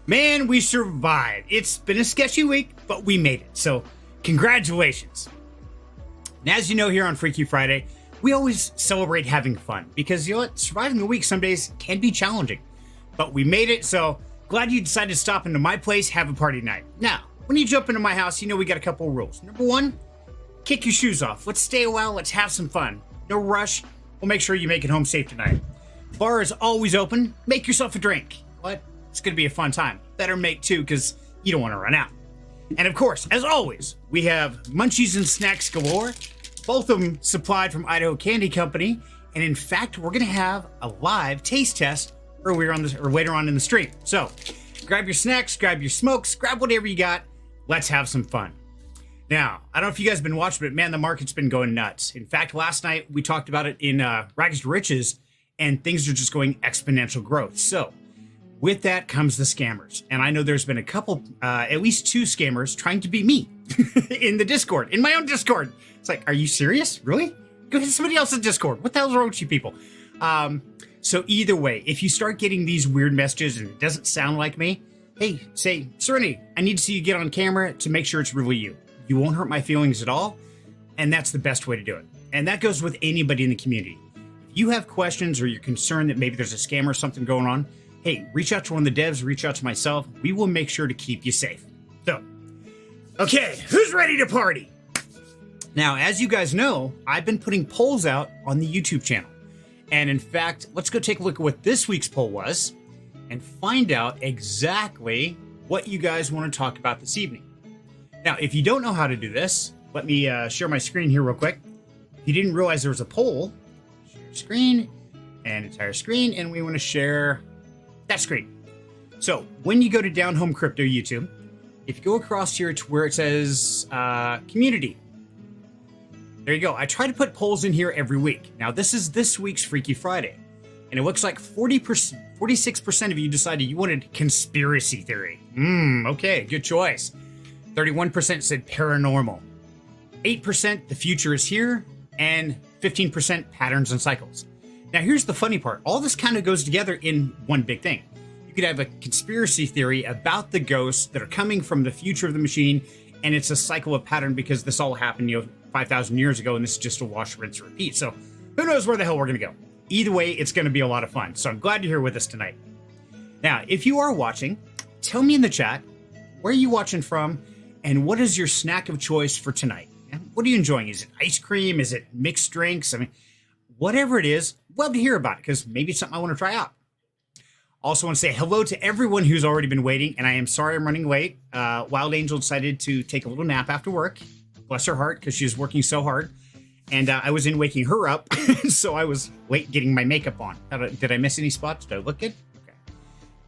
Man, we survived. It's been a sketchy week, but we made it. So, congratulations. And as you know, here on Freaky Friday, we always celebrate having fun because you know what? Surviving the week some days can be challenging. But we made it, so glad you decided to stop into my place, have a party night. Now, when you jump into my house, you know we got a couple of rules. Number one, kick your shoes off. Let's stay a while, let's have some fun. No rush. We'll make sure you make it home safe tonight. Bar is always open. Make yourself a drink. What? It's going to be a fun time. Better make two because you don't want to run out. And of course, as always, we have munchies and snacks galore. Both of them supplied from Idaho Candy Company. And in fact, we're going to have a live taste test later on in the stream. So grab your snacks, grab your smokes, grab whatever you got. Let's have some fun. Now, I don't know if you guys have been watching, but man, the market's been going nuts. In fact, last night we talked about it in Rags to Riches, and things are just going exponential growth. So with that comes the scammers. And I know there's been a couple, at least two scammers trying to be me in the Discord, in my own Discord. It's like, are you serious? Really? Go hit somebody else's Discord. What the hell's wrong with you people? So either way, if you start getting these weird messages and it doesn't sound like me, hey, say, Serenity, I need to see you get on camera to make sure it's really you. You won't hurt my feelings at all. And that's the best way to do it. And that goes with anybody in the community. If you have questions or you're concerned that maybe there's a scam or something going on, hey, reach out to one of the devs, reach out to myself. We will make sure to keep you safe. So, okay, who's ready to party? Now, as you guys know, I've been putting polls out on the YouTube channel. And in fact, let's go take a look at what this week's poll was and find out exactly what you guys want to talk about this evening. Now, if you don't know how to do this, let me share my screen here real quick. If you didn't realize there was a poll, share screen and entire screen, and we want to share that screen. So when you go to Down Home Crypto YouTube, if you go across here to where it says community, there you go. I try to put polls in here every week. Now this is this week's Freaky Friday, and it looks like 46% of you decided you wanted conspiracy theory. Okay, good choice. 31% said paranormal, 8% the future is here, and 15% patterns and cycles. Now, here's the funny part. All this kind of goes together in one big thing. You could have a conspiracy theory about the ghosts that are coming from the future of the machine, and it's a cycle of pattern because this all happened, 5,000 years ago, and this is just a wash, rinse, and repeat. So who knows where the hell we're going to go. Either way, it's going to be a lot of fun. So I'm glad you're here with us tonight. Now, if you are watching, tell me in the chat, where are you watching from, and what is your snack of choice for tonight? What are you enjoying? Is it ice cream? Is it mixed drinks? I mean, whatever it is, love to hear about it because maybe it's something I want to try out. Also want to say hello to everyone who's already been waiting, and I am sorry I'm running late. Wild Angel decided to take a little nap after work. Bless her heart, because she was working so hard. And I was in waking her up, so I was late getting my makeup on. Did I miss any spots? Did I look good? Okay.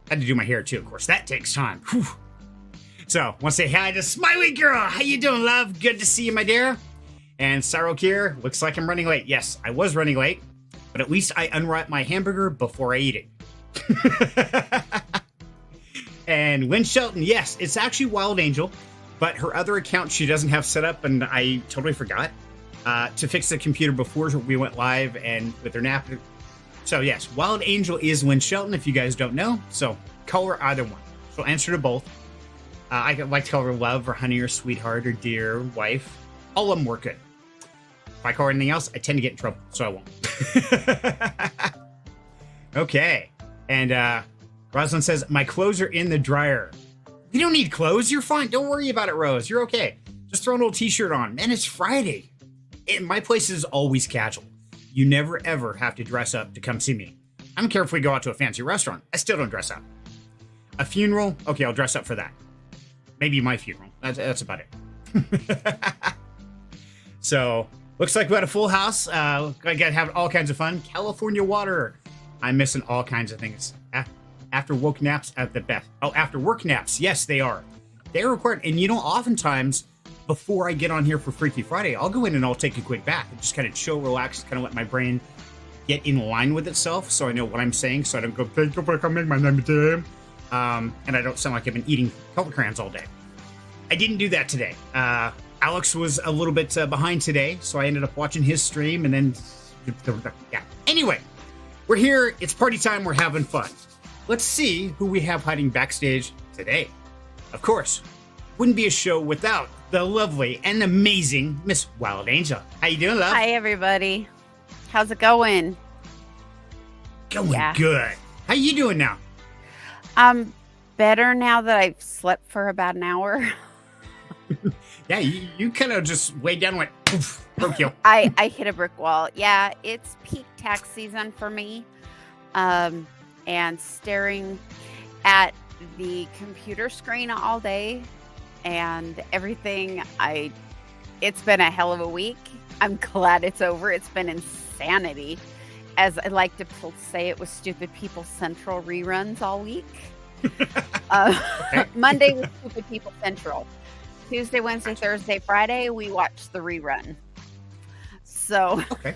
Had to do my hair too, of course. That takes time. Whew. So, want to say hi to Smiley Girl. How you doing, love? Good to see you, my dear. And Sarok here. Looks like I'm running late. Yes, I was running late, but at least I unwrap my hamburger before I eat it. And Lynn Shelton, yes, it's actually Wild Angel, but her other account she doesn't have set up, and I totally forgot to fix the computer before we went live and with her nap. So yes, Wild Angel is Lynn Shelton, if you guys don't know. So call her either one. She'll answer to both. I like to call her love or honey or sweetheart or dear wife. All of them work good. If I call her anything else, I tend to get in trouble, so I won't. Okay. And Rosalind says, my clothes are in the dryer. You don't need clothes. You're fine. Don't worry about it, Rose. You're okay. Just throw an old t-shirt on. Man, it's Friday. My place is always casual. You never, ever have to dress up to come see me. I don't care if we go out to a fancy restaurant. I still don't dress up. A funeral? Okay, I'll dress up for that. Maybe my funeral. That's about it. So, looks like we got a full house. I got to have all kinds of fun. California water. I'm missing all kinds of things. After work naps at the best. Oh, after work naps. Yes, they are. They're required. And oftentimes, before I get on here for Freaky Friday, I'll go in and I'll take a quick bath and just kind of chill, relax, kind of let my brain get in line with itself so I know what I'm saying so I don't go, thank you for coming, my name is Tim. And I don't sound like I've been eating color crayons all day. I didn't do that today. Alex was a little bit behind today, so I ended up watching his stream and then, yeah. Anyway, we're here. It's party time. We're having fun. Let's see who we have hiding backstage today. Of course, wouldn't be a show without the lovely and amazing Miss Wild Angel. How you doing, love? Hi, everybody. How's it going? Going good. How you doing now? I'm better now that I've slept for about an hour. Yeah, you kind of just weighed down and went, poof, broke you. I hit a brick wall. Yeah, it's peak tax season for me. And staring at the computer screen all day and everything, it's been a hell of a week. I'm glad it's over. It's been insanity. As I like to say, it was Stupid People Central reruns all week. Monday was Stupid People Central. Tuesday, Wednesday, Thursday, Friday, we watched the rerun. So, okay.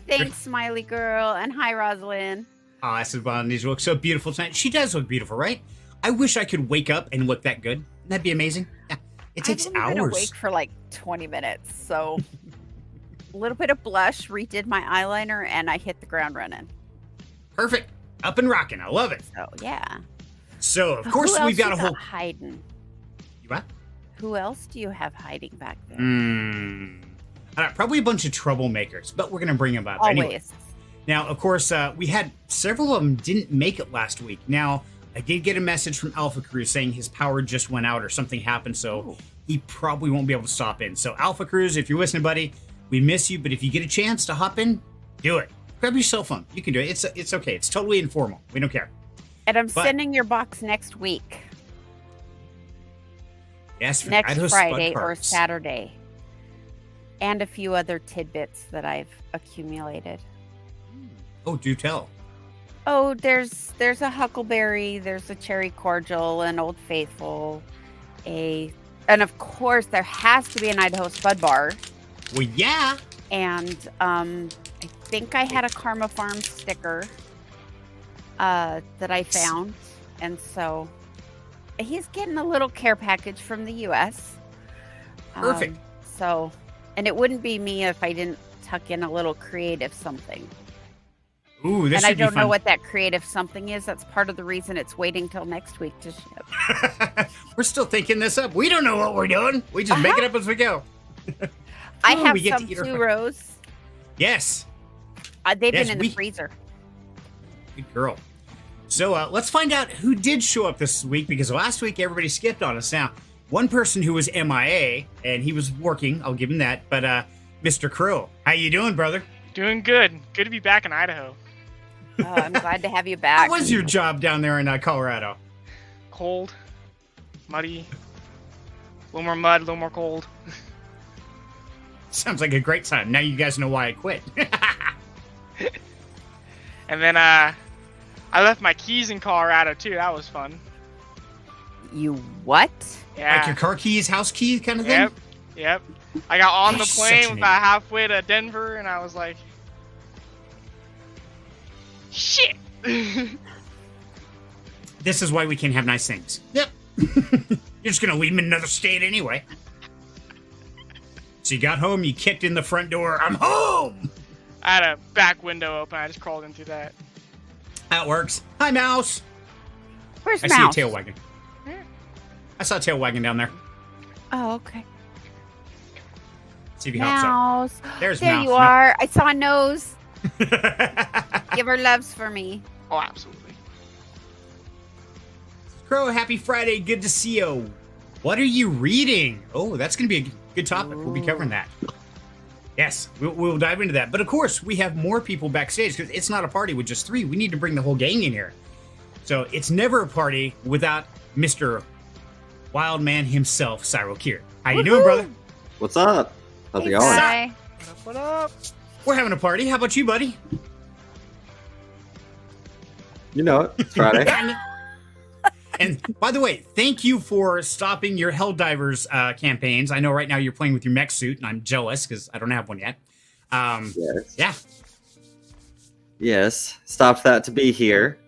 Thanks, Smiley Girl, and hi, Rosalind. This is Wild Angel. Looks so beautiful tonight. She does look beautiful, right? I wish I could wake up and look that good. That'd be amazing. Yeah, it takes I've only been hours. awake for like 20 minutes, so a little bit of blush, redid my eyeliner, and I hit the ground running. Perfect. Up and rocking. I love it. So yeah. So of course Who else we've got you a whole. hiding. You what? Who else do you have hiding back there? Probably a bunch of troublemakers, but we're gonna bring them up Always. anyway. Now, of course, we had several of them didn't make it last week. Now, I did get a message from Alpha Cruz saying his power just went out or something happened, so he probably won't be able to stop in. So, Alpha Cruz, if you're listening, buddy, we miss you, but if you get a chance to hop in, do it. Grab your cell phone. You can do it. It's okay. It's totally informal. We don't care. And I'm sending your box next week. Yes, for next Idaho Friday Spud or Parks. Saturday. And a few other tidbits that I've accumulated. Oh, do tell. Oh, there's a huckleberry, there's a cherry cordial, an Old Faithful, and of course there has to be an Idaho Spud Bar. Well, yeah. And I think I had a Karma Farm sticker that I found, and so he's getting a little care package from the U.S. Perfect. And it wouldn't be me if I didn't tuck in a little creative something. Ooh, this and I should be don't fun. know what that creative something is. That's part of the reason it's waiting till next week to ship. We're still thinking this up. We don't know what we're doing. We just make it up as we go. I have we get some to eat our Suros. Yes. They've been in the freezer. Good girl. So let's find out who did show up this week, because last week everybody skipped on us. Now, one person who was MIA, and he was working, I'll give him that, but Mr. Crow, how you doing, brother? Doing good. Good to be back in Idaho. I'm glad to have you back. How was your job down there in Colorado? Cold, muddy, a little more mud, a little more cold. Sounds like a great time. Now you guys know why I quit. And then I left my keys in Colorado too. That was fun. You what? Yeah. Like your car keys, house keys kind of thing? Yep. I got on That's the such plane an about halfway to Denver, and I was like, shit. This is why we can't have nice things. Yep. You're just going to leave them in another state anyway. So you got home, you kicked in the front door. I'm home! I had a back window open. I just crawled in through that. That works. Hi, Mouse. Where's I Mouse? see a tail wagging. I saw a tail wagging down there. Oh, okay. See if he helps out. Mouse. There's there Mouse. you are. I saw a nose. Give her loves for me. Oh, absolutely. Crow, happy Friday. Good to see you. What are you reading? Oh, that's going to be a good topic. We'll be covering that. Yes, we'll dive into that. But of course, we have more people backstage because it's not a party with just three. We need to bring the whole gang in here. So it's never a party without Mr. Wild Man himself, Cyril Kier. How you doing, brother? What's up? How's it going? Bye. What up? We're having a party. How about you, buddy? You know it. It's Friday. And by the way, thank you for stopping your Helldivers campaigns. I know right now you're playing with your mech suit, and I'm jealous because I don't have one yet. Yes. Yeah. Yes. Stopped that to be here.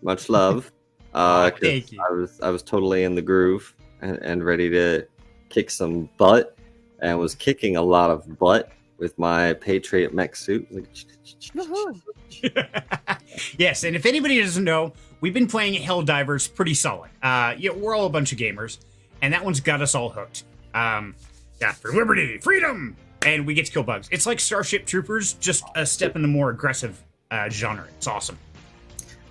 Much love. 'Cause Thank you. I was totally in the groove and ready to kick some butt, and was kicking a lot of butt with my Patriot mech suit. Woohoo. Yes, and if anybody doesn't know, we've been playing Helldivers pretty solid. We're all a bunch of gamers, and that one's got us all hooked. For liberty, freedom, and we get to kill bugs. It's like Starship Troopers, just a step in the more aggressive genre. It's awesome.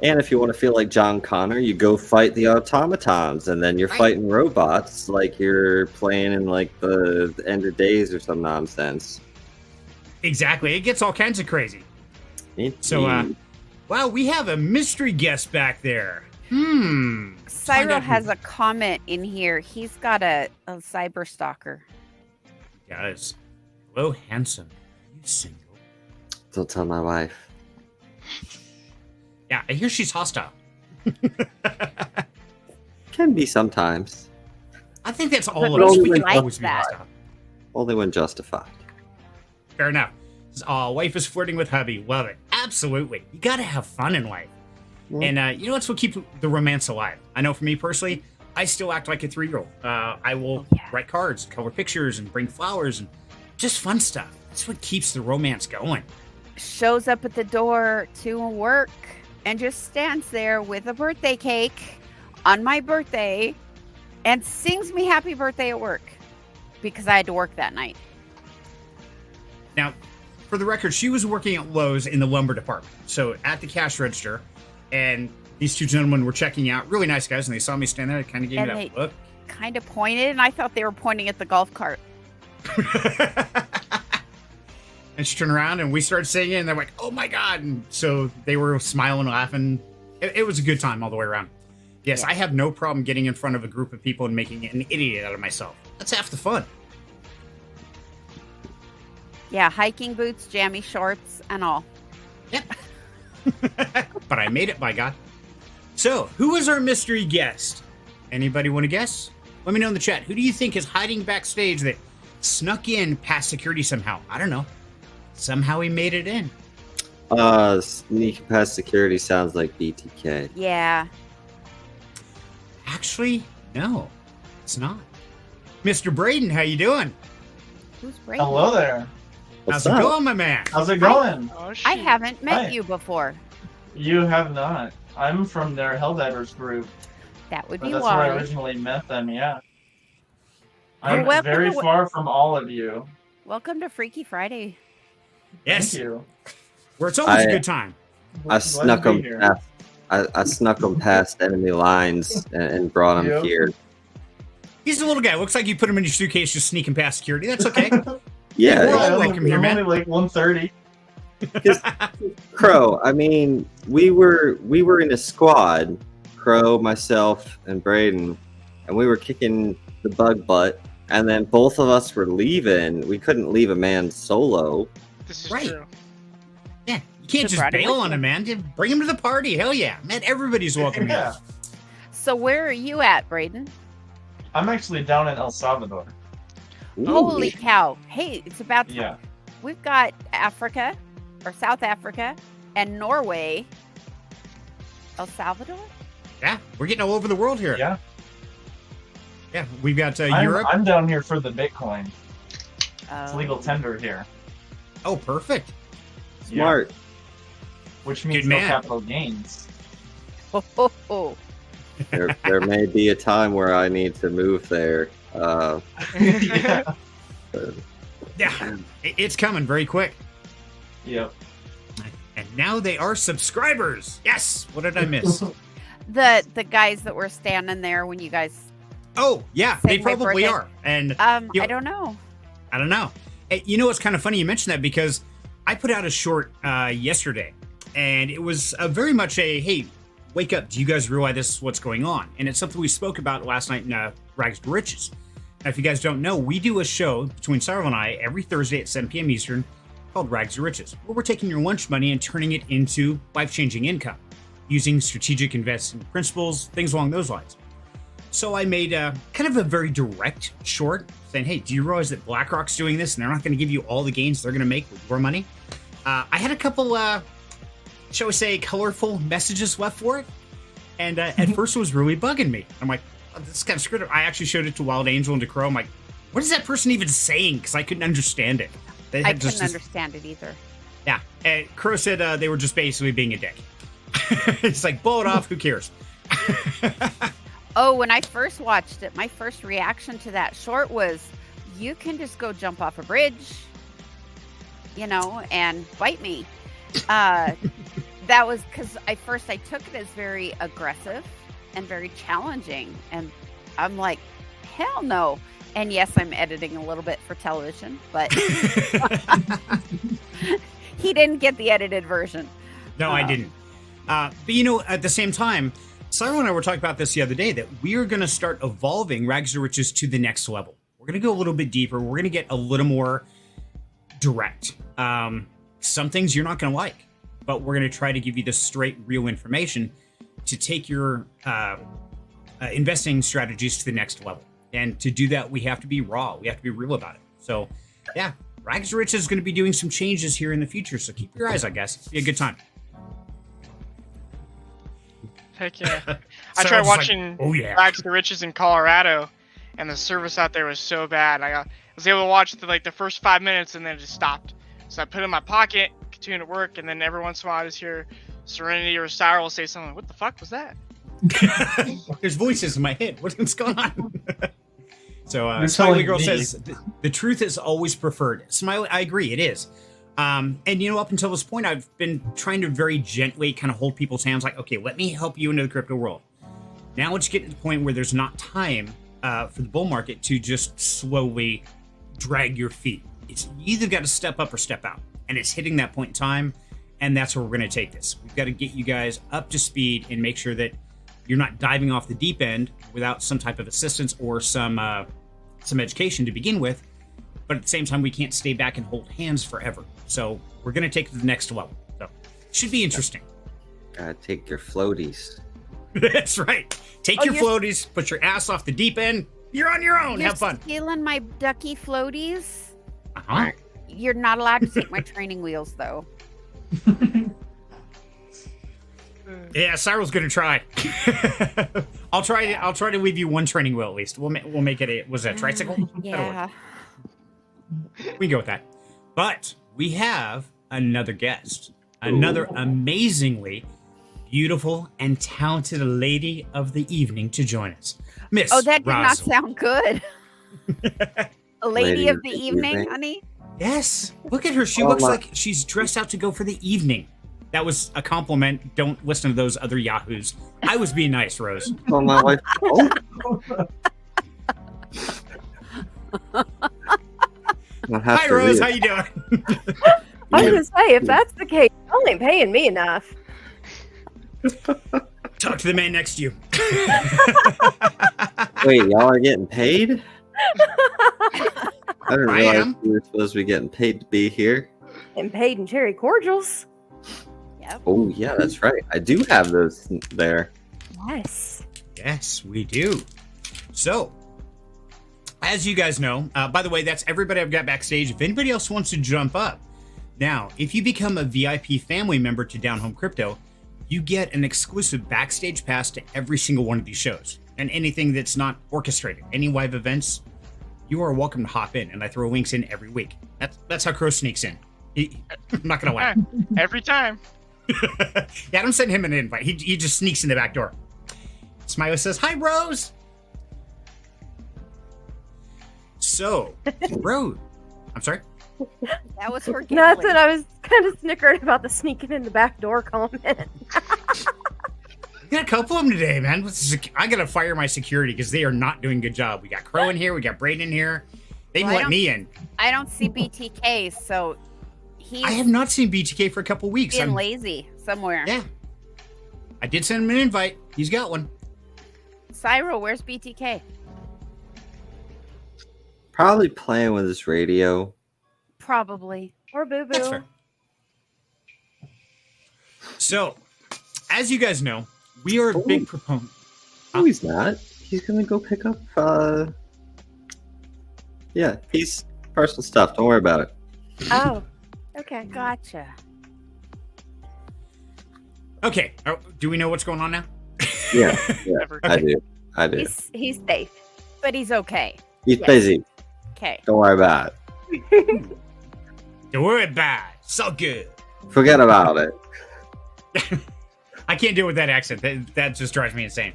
And if you want to feel like John Connor, you go fight the automatons, and then you're fighting robots like you're playing in like the End of Days or some nonsense. Exactly. It gets all kinds of crazy. So, wow, we have a mystery guest back there. Cyro has a comment in here. He's got a cyber stalker. Guys, hello, handsome. Are you single? Don't tell my wife. Yeah, I hear she's hostile. Can be sometimes. I think that's all But of us. only We can when always be that. hostile. Only when justified. Fair enough. Wife is flirting with hubby. Love it. Absolutely. You got to have fun in life. And that's what keeps the romance alive. I know for me personally, I still act like a 3-year-old. I will write cards, color pictures, and bring flowers, and just fun stuff. That's what keeps the romance going. Shows up at the door to work and just stands there with a birthday cake on my birthday and sings me happy birthday at work because I had to work that night. Now, for the record, she was working at Lowe's in the lumber department. So at the cash register, and these two gentlemen were checking out. Really nice guys, and they saw me stand there. They kind of gave me that look. Kind of pointed, and I thought they were pointing at the golf cart. And she turned around, and we started singing, and they're like, oh my God. And so they were smiling, laughing. It was a good time all the way around. Yes, I have no problem getting in front of a group of people and making an idiot out of myself. That's half the fun. Yeah, hiking boots, jammy shorts, and all. Yep. But I made it, by God. So, who is our mystery guest? Anybody want to guess? Let me know in the chat. Who do you think is hiding backstage that snuck in past security somehow? I don't know. Somehow he made it in. Sneaking past security sounds like BTK. Yeah. Actually, no. It's not. Mr. Braden, how you doing? Who's Brady? Hello there. How's it going, my man? How's it going? Oh, I shoot. haven't met Hi. you before. You have not. I'm from their Helldivers group. That would But be that's where I why. originally met them, yeah. Well, I'm welcome very to- far from all of you. Welcome to Freaky Friday. Yes. Thank you. Where it's always a I- good time. I Glad to snuck be them here. past. I snuck them past enemy lines and brought them Yep. here. He's a little guy. Looks like you put him in your suitcase just sneaking past security. That's okay. Yeah, We're all I'm welcome here, man. only like 130. Crow. I mean, we were in a squad. Crow, myself, and Braden, and we were kicking the bug butt. And then both of us were leaving. We couldn't leave a man solo. This is Right. true. Yeah, you can't Just just brought him bail with on you. a man. Just bring him to the party. Hell yeah, man! Everybody's welcome Yeah. here. So where are you at, Braden? I'm actually down in El Salvador. Ooh. Holy cow. Hey, it's about time. Yeah. We've got Africa, or South Africa, and Norway. El Salvador? Yeah, we're getting all over the world here. Yeah. Yeah, we've got I'm, Europe. I'm down here for the Bitcoin. It's Oh. legal tender here. Oh, perfect. Smart. Which means Good no man. capital gains. Ho, ho, ho. There may be a time where I need to move there. Yeah. Yeah, it's coming very quick. Yep. And now they are subscribers. Yes. What did I miss? The guys that were standing there when you guys Oh, yeah, they Saying my probably birthday. are. And I don't know. I don't know. Hey, you know what's kind of funny you mentioned that because I put out a short yesterday, and it was very much a hey, wake up! Do you guys realize this is what's going on? And it's something we spoke about last night in Rags to Riches. Now, if you guys don't know, we do a show between Cyril and I every Thursday at 7 p.m. Eastern called Rags to Riches, where we're taking your lunch money and turning it into life-changing income using strategic investing principles, things along those lines. So I made kind of a very direct short saying, hey, do you realize that BlackRock's doing this and they're not going to give you all the gains they're going to make with your money? I had a couple, shall we say, colorful messages left for it. And at first it was really bugging me. I'm like, oh, this is kind of screwed up. I actually showed it to Wild Angel and to Crow. I'm like, what is that person even saying? Because I couldn't understand it. They I had couldn't just this- understand it either. Yeah. And Crow said they were just basically being a dick. It's like, blow it off. Who cares? Oh, when I first watched it, my first reaction to that short was, you can just go jump off a bridge, and bite me. That was because I took it as very aggressive and very challenging. And I'm like, hell no. And yes, I'm editing a little bit for television, but he didn't get the edited version. No, I didn't. But at the same time, Cyril and I were talking about this the other day, that we are going to start evolving Rags to Riches to the next level. We're going to go a little bit deeper. We're going to get a little more direct. Some things you're not going to like, but we're going to try to give you the straight, real information to take your investing strategies to the next level. And to do that, we have to be raw. We have to be real about it. So, yeah, Rags to Riches is going to be doing some changes here in the future. So keep your eyes, I guess. It'll be a good time. Heck yeah. I tried watching Rags to Riches in Colorado, and the service out there was so bad. I was able to watch the first 5 minutes, and then it just stopped. So I put it in my pocket, continued to work, and then every once in a while I just hear Serenity or Cyril say something. What the fuck was that? There's voices in my head. What's going on? So Smiley Girl says, the truth is always preferred. Smiley, I agree, it is. And up until this point, I've been trying to very gently kind of hold people's hands, like, okay, let me help you into the crypto world. Now it's getting to the point where there's not time for the bull market to just slowly drag your feet. You either got to step up or step out. And it's hitting that point in time, and that's where we're going to take this. We've got to get you guys up to speed and make sure that you're not diving off the deep end without some type of assistance or some education to begin with. But at the same time, we can't stay back and hold hands forever. So we're going to take it to the next level. So it should be interesting. Gotta take your floaties. That's right. Take your floaties, put your ass off the deep end. You're on your own. Have fun. Stealing my ducky floaties? Uh-huh. You're not allowed to take my training wheels, though. Yeah, Cyril's gonna try. I'll try to leave you one training wheel at least. We'll make it a tricycle? Yeah. We can go with that. But we have another guest. Another amazingly beautiful and talented lady of the evening to join us. Miss Oh, that did not Razzle. sound good. A lady of the evening, honey? Yes. Look at her. She looks like she's dressed out to go for the evening. That was a compliment. Don't listen to those other yahoos. I was being nice, Rose. Oh, my wife. Oh. Hi, Rose. How you doing? I was gonna say, if that's the case, y'all ain't paying me enough. Talk to the man next to you. Wait, y'all are getting paid? I didn't realize we were supposed to be getting paid to be here. And paid in cherry cordials. Yep. Oh, yeah, that's right. I do have those there. Yes. Yes, we do. So, as you guys know, by the way, that's everybody I've got backstage. If anybody else wants to jump up. Now, if you become a VIP family member to Down Home Crypto, you get an exclusive backstage pass to every single one of these shows. And anything that's not orchestrated, any live events, you are welcome to hop in. And I throw links in every week. That's how Crow sneaks in. I'm not going to lie. Every time. Yeah, don't send him an invite. He just sneaks in the back door. Smiley says, "Hi, Rose." So, Rose. I'm sorry? That was her giggling. Nothing. I was kind of snickering about the sneaking in the back door comment. We got a couple of them today, man. I got to fire my security because they are not doing a good job. We got Crow in here. We got Braden in here. They didn't let me in. I don't see BTK, so I have not seen BTK for a couple weeks. Being lazy somewhere. Yeah. I did send him an invite. He's got one. Cyril, where's BTK? Probably playing with his radio. Probably. Or Boo Boo. That's fair. So, as you guys know, we are big proponents. No, he's not. He's gonna go pick up. Yeah, he's personal stuff. Don't worry about it. Oh, okay. Gotcha. Okay. Do we know what's going on now? Yeah, Okay. I do. He's safe. But he's okay. He's busy. Okay. Don't worry about it. Don't worry about it. It's all good. Forget about it. I can't deal with that accent. That just drives me insane.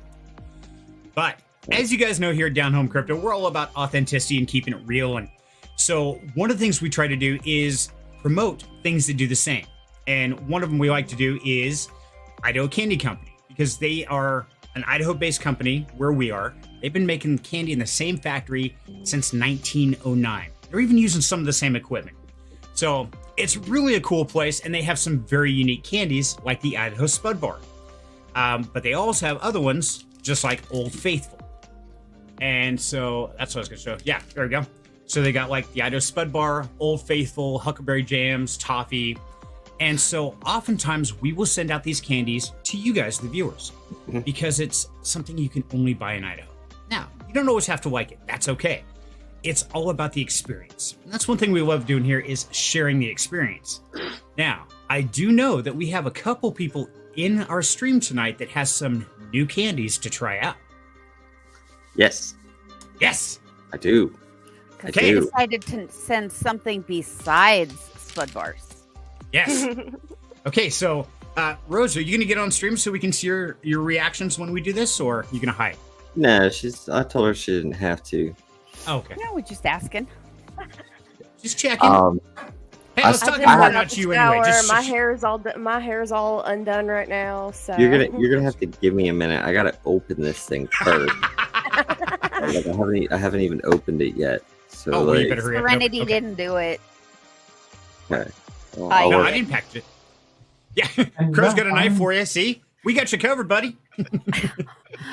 But as you guys know here at Down Home Crypto, we're all about authenticity and keeping it real. And so one of the things we try to do is promote things that do the same. And one of them we like to do is Idaho Candy Company, because they are an Idaho-based company where we are. They've been making candy in the same factory since 1909. They're even using some of the same equipment. So it's really a cool place, and they have some very unique candies like the Idaho Spud Bar. But they also have other ones, just like Old Faithful. And so that's what I was going to show. Yeah, there we go. So they got like the Idaho Spud Bar, Old Faithful, Huckleberry Jams, Toffee. And so oftentimes we will send out these candies to you guys, the viewers, because it's something you can only buy in Idaho. Now, you don't always have to like it. That's okay. It's all about the experience. And that's one thing we love doing here is sharing the experience. Now, I do know that we have a couple people in our stream tonight that has some new candies to try out. Yes. Yes. I do. They decided to send something besides Spud Bars. Yes. Okay, so Rose, are you going to get on stream so we can see your reactions when we do this, or are you going to hide? No, I told her she didn't have to. Oh, okay. No, we're just asking. Just checking. Hey, I was talking I more just got about the you anyway. shower. My hair is all undone right now. So You're gonna have to give me a minute. I gotta open this thing first. I haven't even opened it yet. So you better hurry up. Serenity Okay. didn't do it. Okay. Well, No, I'll I didn't package it. Yeah, Crow's got a knife for you. See, we got you covered, buddy.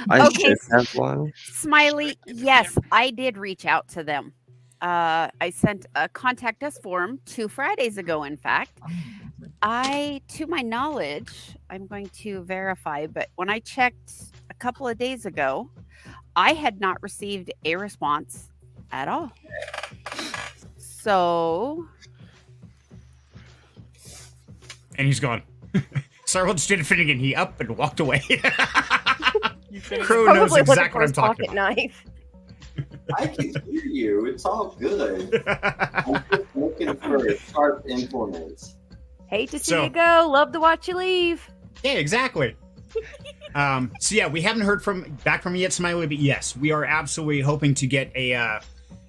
I Okay. should have one. Smiley, yes, I did reach out to them. I sent a contact us form 2 Fridays ago, in fact. To my knowledge, I'm going to verify, but when I checked a couple of days ago, I had not received a response at all. So. And he's gone. Sorry, just did a Finnegan. He up and walked away. Crow knows probably exactly what I'm his talking pocket about. knife. I can hear you. It's all good. I'm just looking for sharp implements. Hate to see So- you go. Love to watch you leave. Yeah, exactly. So yeah, we haven't heard back from you yet, Smiley, but yes, we are absolutely hoping to get a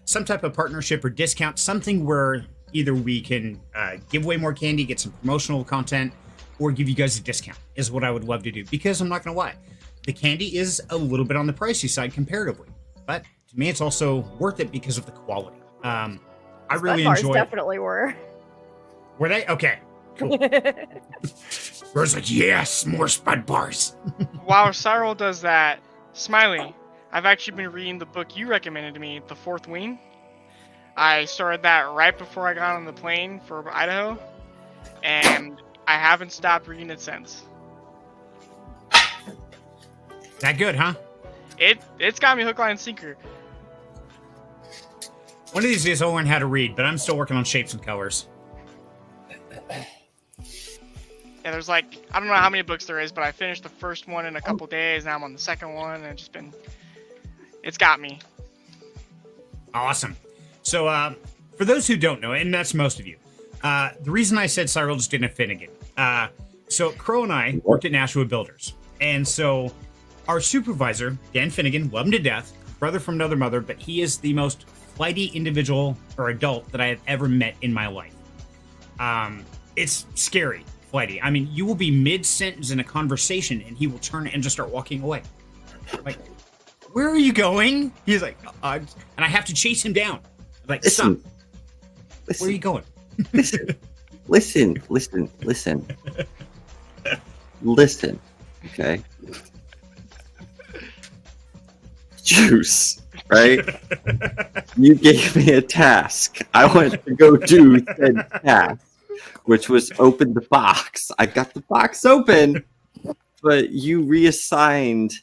some type of partnership or discount, something where either we can give away more candy, get some promotional content, or give you guys a discount is what I would love to do. Because I'm not going to lie, the candy is a little bit on the pricey side comparatively, but to me, it's also worth it because of the quality. I really Spud bars enjoy. definitely were. Were they okay? Cool. Rose like, yes, more Spud bars. While Cyril does that, Smiley, I've actually been reading the book you recommended to me, The Fourth Wing. I started that right before I got on the plane for Idaho, and I haven't stopped reading it since. That good, huh? It's got me hook, line, and sinker. One of these days I'll learn how to read, but I'm still working on shapes and colors. Yeah, there's like, I don't know how many books there is, but I finished the first one in a couple days. Now I'm on the second one, and it's got me. Awesome. So, for those who don't know, and that's most of you, the reason I said Cyril just didn't Finnegan. So Crow and I worked at Nashua Builders. And so our supervisor, Dan Finnegan, love him to death, brother from another mother, but he is the most flighty individual or adult that I have ever met in my life. It's scary, flighty. I mean, you will be mid-sentence in a conversation and he will turn and just start walking away. Like, where are you going? He's like, and I have to chase him down. I'm like, stop. Where are you going? Listen. Okay. Juice, right? You gave me a task. I went to go do said task, which was open the box. I got the box open, but you reassigned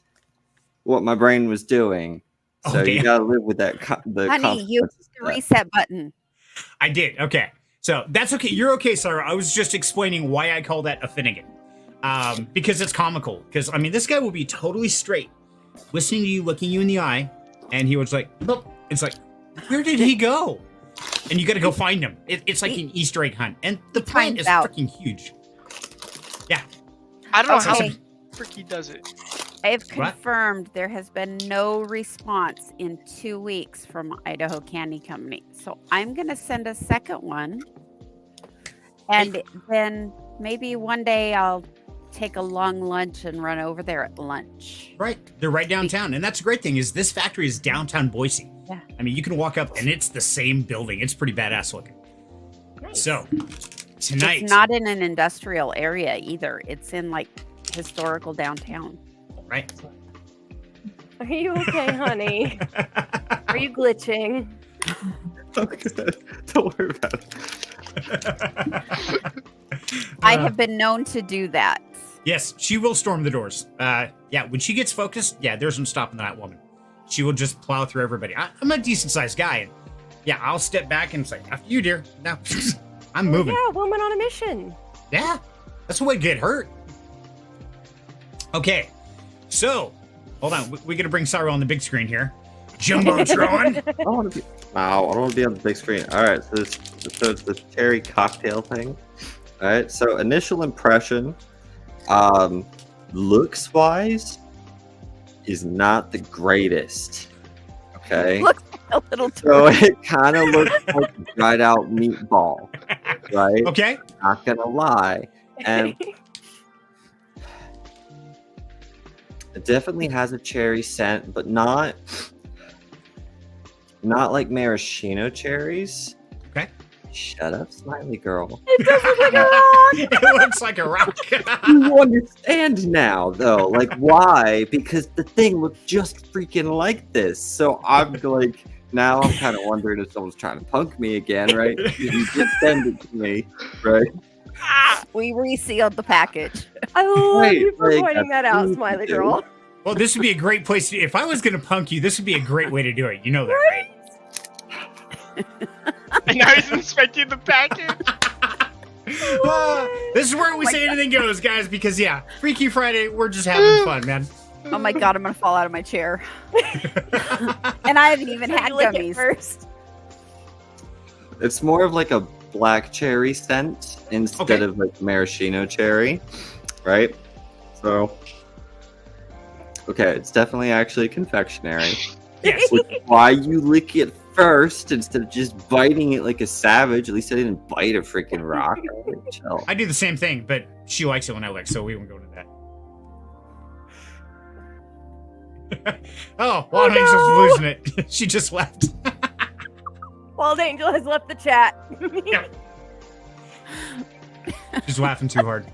what my brain was doing. So you gotta live with that. Honey, you hit the reset button. I did. Okay. So that's okay. You're okay, Sarah. I was just explaining why I call that a Finnegan. Because it's comical. Because, I mean, this guy will be totally straight, listening to you, looking you in the eye, and he was like, nope. It's like, where did he go? And you got to go find him. It's like an Easter egg hunt. And the plant is freaking huge. Yeah. I don't know how. Fricky does it. I have What? confirmed there has been no response in 2 weeks from Idaho Candy Company. So I'm going to send a second one. And then maybe one day I'll take a long lunch and run over there at lunch. Right. They're right downtown. And that's a great thing is this factory is downtown Boise. Yeah. I mean, you can walk up and it's the same building. It's pretty badass looking. Nice. So tonight. It's not in an industrial area either. It's in like historical downtown. Right. Are you okay, honey? Are you glitching? Okay. Don't worry about it. I have been known to do that. Yes, she will storm the doors. Yeah, when she gets focused, yeah, there's no stopping that woman. She will just plow through everybody. I'm a decent sized guy. And yeah, I'll step back and say, after you, dear. No, I'm moving. Yeah, woman on a mission. Yeah, that's the way to get hurt. Okay, so hold on. We got to bring Cyril on the big screen here. Jumbotron. I don't want to be. Wow, I don't want to be on the big screen. All right, so it's the cherry cocktail thing. All right, so initial impression, looks wise, is not the greatest. Okay, Looks a little so it kind of looks like a dried out meatball, right? Okay. Not gonna lie, and it definitely has a cherry scent, but not like maraschino cherries. Okay. Shut up, smiley girl. It does look like a rock. It looks like a rock. You understand now, though, like why? Because the thing looked just freaking like this. So I'm like, now I'm kind of wondering if someone's trying to punk me again, right? You just send it to me, right? We resealed the package. I love Wait, you for like, pointing that out, that's smiley easy. girl. Well, this would be a great place to. If I was going to punk you, this would be a great way to do it. You know that, right? And now he's inspecting the package. This is where we say anything goes, guys, because, yeah, Freaky Friday, we're just having fun, man. Oh my god, I'm gonna fall out of my chair. And I haven't even had Lick it gummies. first. It's more of like a black cherry scent instead Okay. of like maraschino cherry, right? So, okay, it's definitely actually confectionery. Yes. Which is why you lick it first instead of just biting it like a savage. At least I didn't bite a freaking rock. Chill. I do the same thing, but she likes it when I lick, so we won't go into that. Oh, Wild Angel's no. losing it. She just left. Wild Angel has left the chat. She's laughing too hard.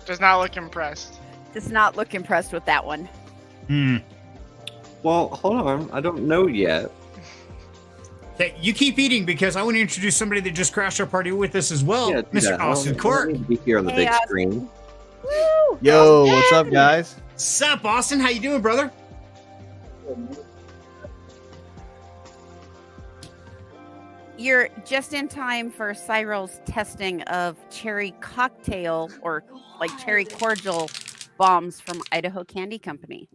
Does not look impressed. Does not look impressed with that one. Well, hold on. I don't know yet. Okay, you keep eating because I want to introduce somebody that just crashed our party with us as well, Yeah, Mr. yeah, Austin I don't Cork. need to be here on the Hey, big Austin. screen. Woo! Yo, what's up, guys? Sup, Austin? How you doing, brother? You're just in time for Cyril's testing of cherry cocktail or like cherry cordial bombs from Idaho Candy Company.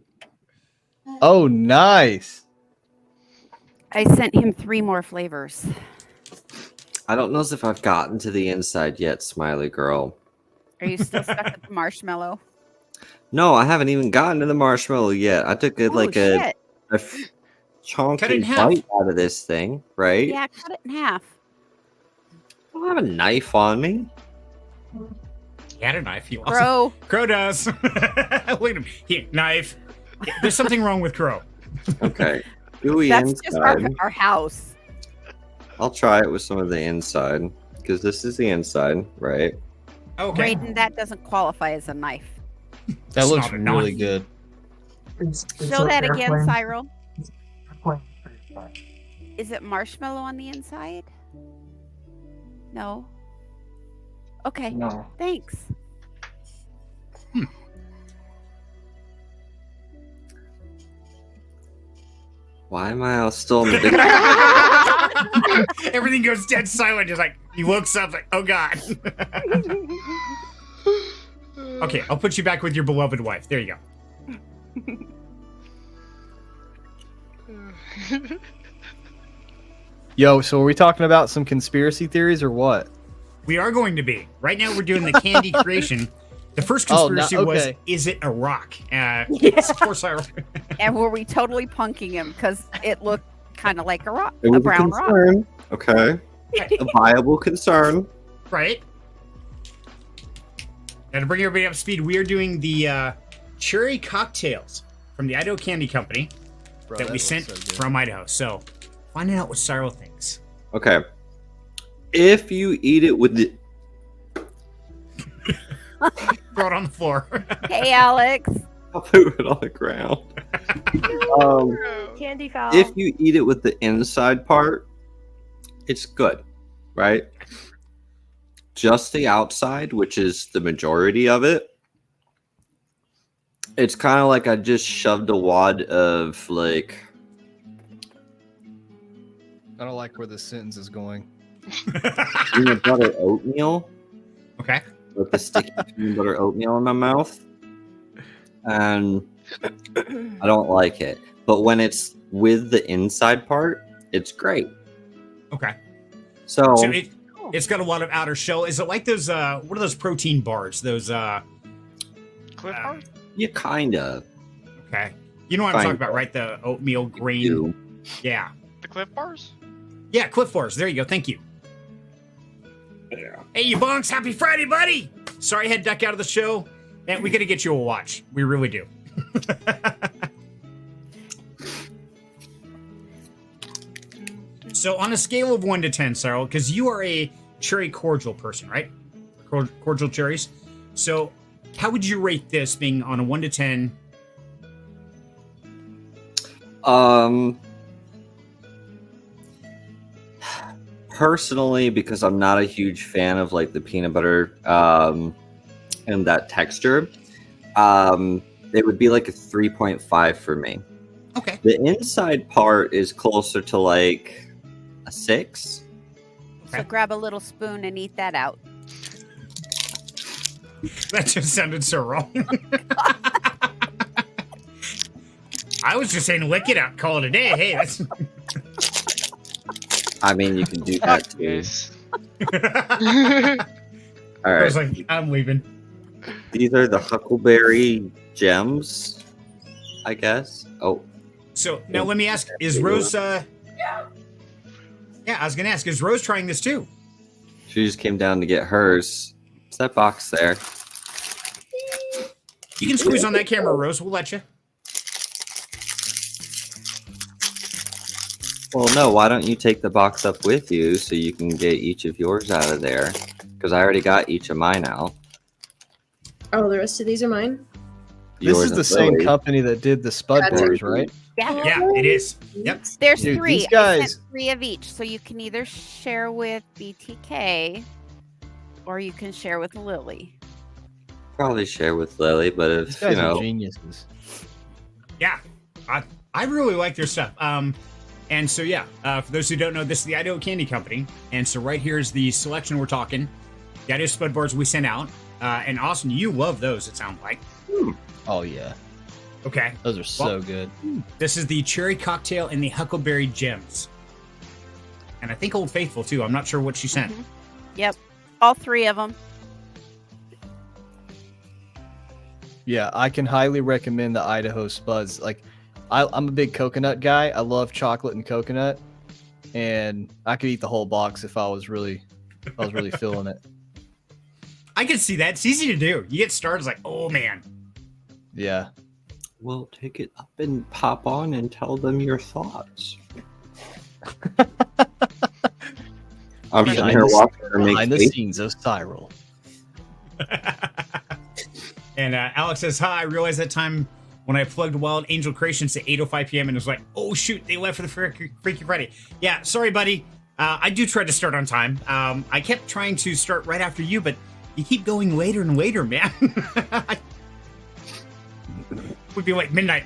Oh, nice. I sent him 3 more flavors. I don't know if I've gotten to the inside yet, smiley girl. Are you still stuck at the marshmallow? No, I haven't even gotten to the marshmallow yet. I took it like Oh, a shit. Cut it in chunky half. bite out of this thing, right? Yeah, cut it in half. I don't have a knife on me. He had a knife. He lost it. Bro, Crow does. Look at him. He, knife. There's something wrong with Crow. Okay. Gooey that's just inside. our house. I'll try it with some of the inside because this is the inside, right? Okay. Brayden, that doesn't qualify as a knife. That It's looks not a really knife. good. Show that again, Cyril. Is it marshmallow on the inside? No. Okay. No. Thanks. Why am I still in the big? Everything goes dead silent. Just like he looks up, like, oh god. Okay, I'll put you back with your beloved wife. There you go. Yo, so are we talking about some conspiracy theories or what? We are going to be. Right now, we're doing the candy creation. The first conspiracy was, is it a rock? Yes, of course, and were we totally punking him because it looked kind of like a rock, It was a brown rock. concern. Okay. A viable concern. Right. And to bring everybody up to speed, we are doing the cherry cocktails from the Idaho Candy Company that we sent from Idaho. So, finding out what Cyril thinks. Okay. If you eat it with the... Throw it on the floor. Hey, Alex. I'll put it on the ground. Candy foul. If you eat it with the inside part, it's good, right? Just the outside, which is the majority of it, it's kind of like I just shoved a wad of, like... I don't like where this sentence is going. peanut butter oatmeal. Okay. With the sticky peanut butter oatmeal in my mouth. And I don't like it. But when it's with the inside part, it's great. Okay. So it's got a lot of outer shell. Is it like those, what are those protein bars? Those, Cliff Bar? yeah, kind of. Okay. You know what I'm talking about, right? The oatmeal grain. Yeah. The Cliff Bars? Yeah, Cliff Bars. There you go. Thank you. Yeah. Hey, you bonks. Happy Friday, buddy. Sorry I had to duck out of the show. Man, we got to get you a watch. We really do. So on a scale of 1 to 10, Cyril, because you are a cherry cordial person, right? Cordial cherries. So how would you rate this being on a 1 to 10? Personally, because I'm not a huge fan of like the peanut butter and that texture, it would be like a 3.5 for me. Okay. The inside part is closer to like a 6. So grab a little spoon and eat that out. That just sounded so wrong. I was just saying lick it out, call it a day. Hey, that's... I mean, you can do that too. All I right. was like, I'm leaving. These are the huckleberry gems, I guess. Oh. So now let me ask, is Rose, yeah, I was going to ask, is Rose trying this too? She just came down to get hers. What's that box there? You can squeeze on that camera, Rose. We'll let you. Well, no, why don't you take the box up with you so you can get each of yours out of there? Because I already got each of mine out. Oh, the rest of these are mine? This is the same company that did the Spud bars, right? Yeah. Yeah, it is. Yep. There's Dude, 3. these guys- I sent 3 of each, so you can either share with BTK or you can share with Lily. Probably share with Lily, but These if, guys you know... are geniuses. Yeah, I really like their stuff. And so, yeah, for those who don't know, this is the Idaho Candy Company. And so right here is the selection we're talking. The Idaho Spud bars we sent out. And Austin, you love those, it sounds like. Oh, yeah. Okay. Those are so good. This is the cherry cocktail and the huckleberry gems. And I think Old Faithful, too. I'm not sure what she sent. Mm-hmm. Yep. All 3 of them. Yeah, I can highly recommend the Idaho Spuds. Like, I'm a big coconut guy. I love chocolate and coconut, and I could eat the whole box if I was really feeling it. I can see that. It's easy to do. You get started, it's like, oh, man. Yeah. Well, take it up and pop on and tell them your thoughts. I'm sitting here watching her make behind the scenes of Cyril. And Alex says, hi, I realized that time when I plugged Wild Angel Creations at 8:05 p.m. and it was like, oh, shoot, they left for the Freaky Friday. Yeah, sorry, buddy. I do try to start on time. I kept trying to start right after you, but you keep going later and later, man. Would be like midnight.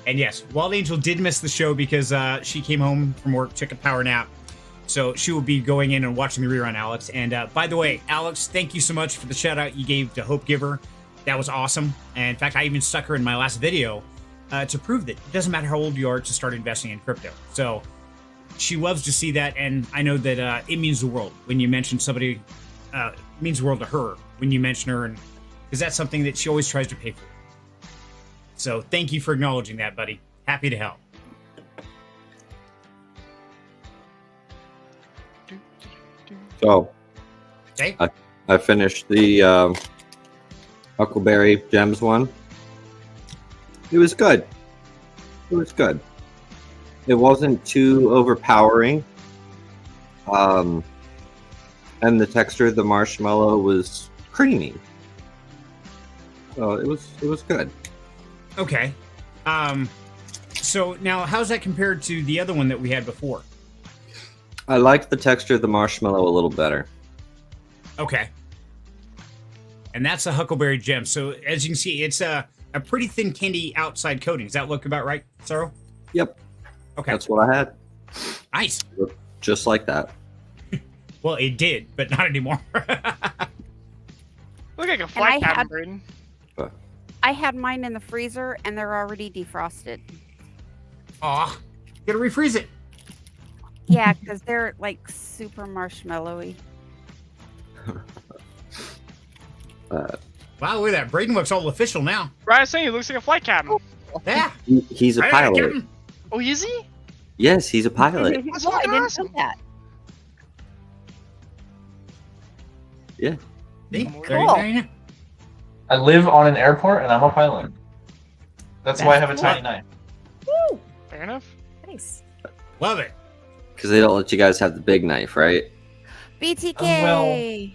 And yes, Wild Angel did miss the show because she came home from work, took a power nap. So she will be going in and watching the rerun, Alex. And by the way, Alex, thank you so much for the shout out you gave to Hope Giver. That was awesome. And in fact, I even stuck her in my last video to prove that it doesn't matter how old you are to start investing in crypto. So she loves to see that, and I know that it means the world when you mention somebody. It means the world to her when you mention her, and because that's something that she always tries to pay for. So thank you for acknowledging that, buddy. Happy to help. So, Okay. I finished the Huckleberry Gems one. It was good. It was good. It wasn't too overpowering. And the texture of the marshmallow was creamy. So it was good. Okay. So now, how's that compared to the other one that we had before? I liked the texture of the marshmallow a little better. Okay. And that's a Huckleberry Gem. So as you can see, it's a pretty thin candy outside coating. Does that look about right, Sorrow? Yep. Okay. That's what I had. Nice. Just like that. Well, it did, but not anymore. Look like a flight cabin, Braden. I had mine in the freezer, and they're already defrosted. Aw, gotta refreeze it. Yeah, because they're like super marshmallowy. Wow, look at that. Braden looks all official now. Right, I was saying he looks like a flight cabin. Yeah. He's a pilot. Oh, is he? Yes, he's a pilot. That's Well, I fucking didn't awesome. know that. Yeah. See? Cool. There you go. I live on an airport and I'm a pilot. That's why I have a That's tiny knife. Woo! Fair enough. Nice. Love it. Because they don't let you guys have the big knife, right? BTK. Well-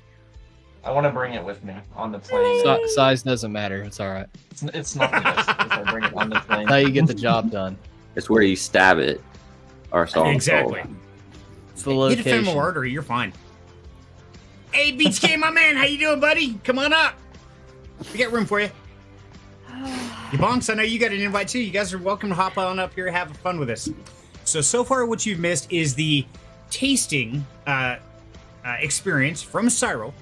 I want to bring it with me on the plane. Size doesn't matter. It's all right. It's not this. If I bring it on the plane. How you get the job done. It's where you stab it. Or so I'm Exactly. told. It's the Get a location. femoral artery, you're fine. Hey, BTK, my man, how you doing, buddy? Come on up. We got room for you. You bonks, I know you got an invite too. You guys are welcome to hop on up here and have fun with us. So far what you've missed is the tasting experience from Cyril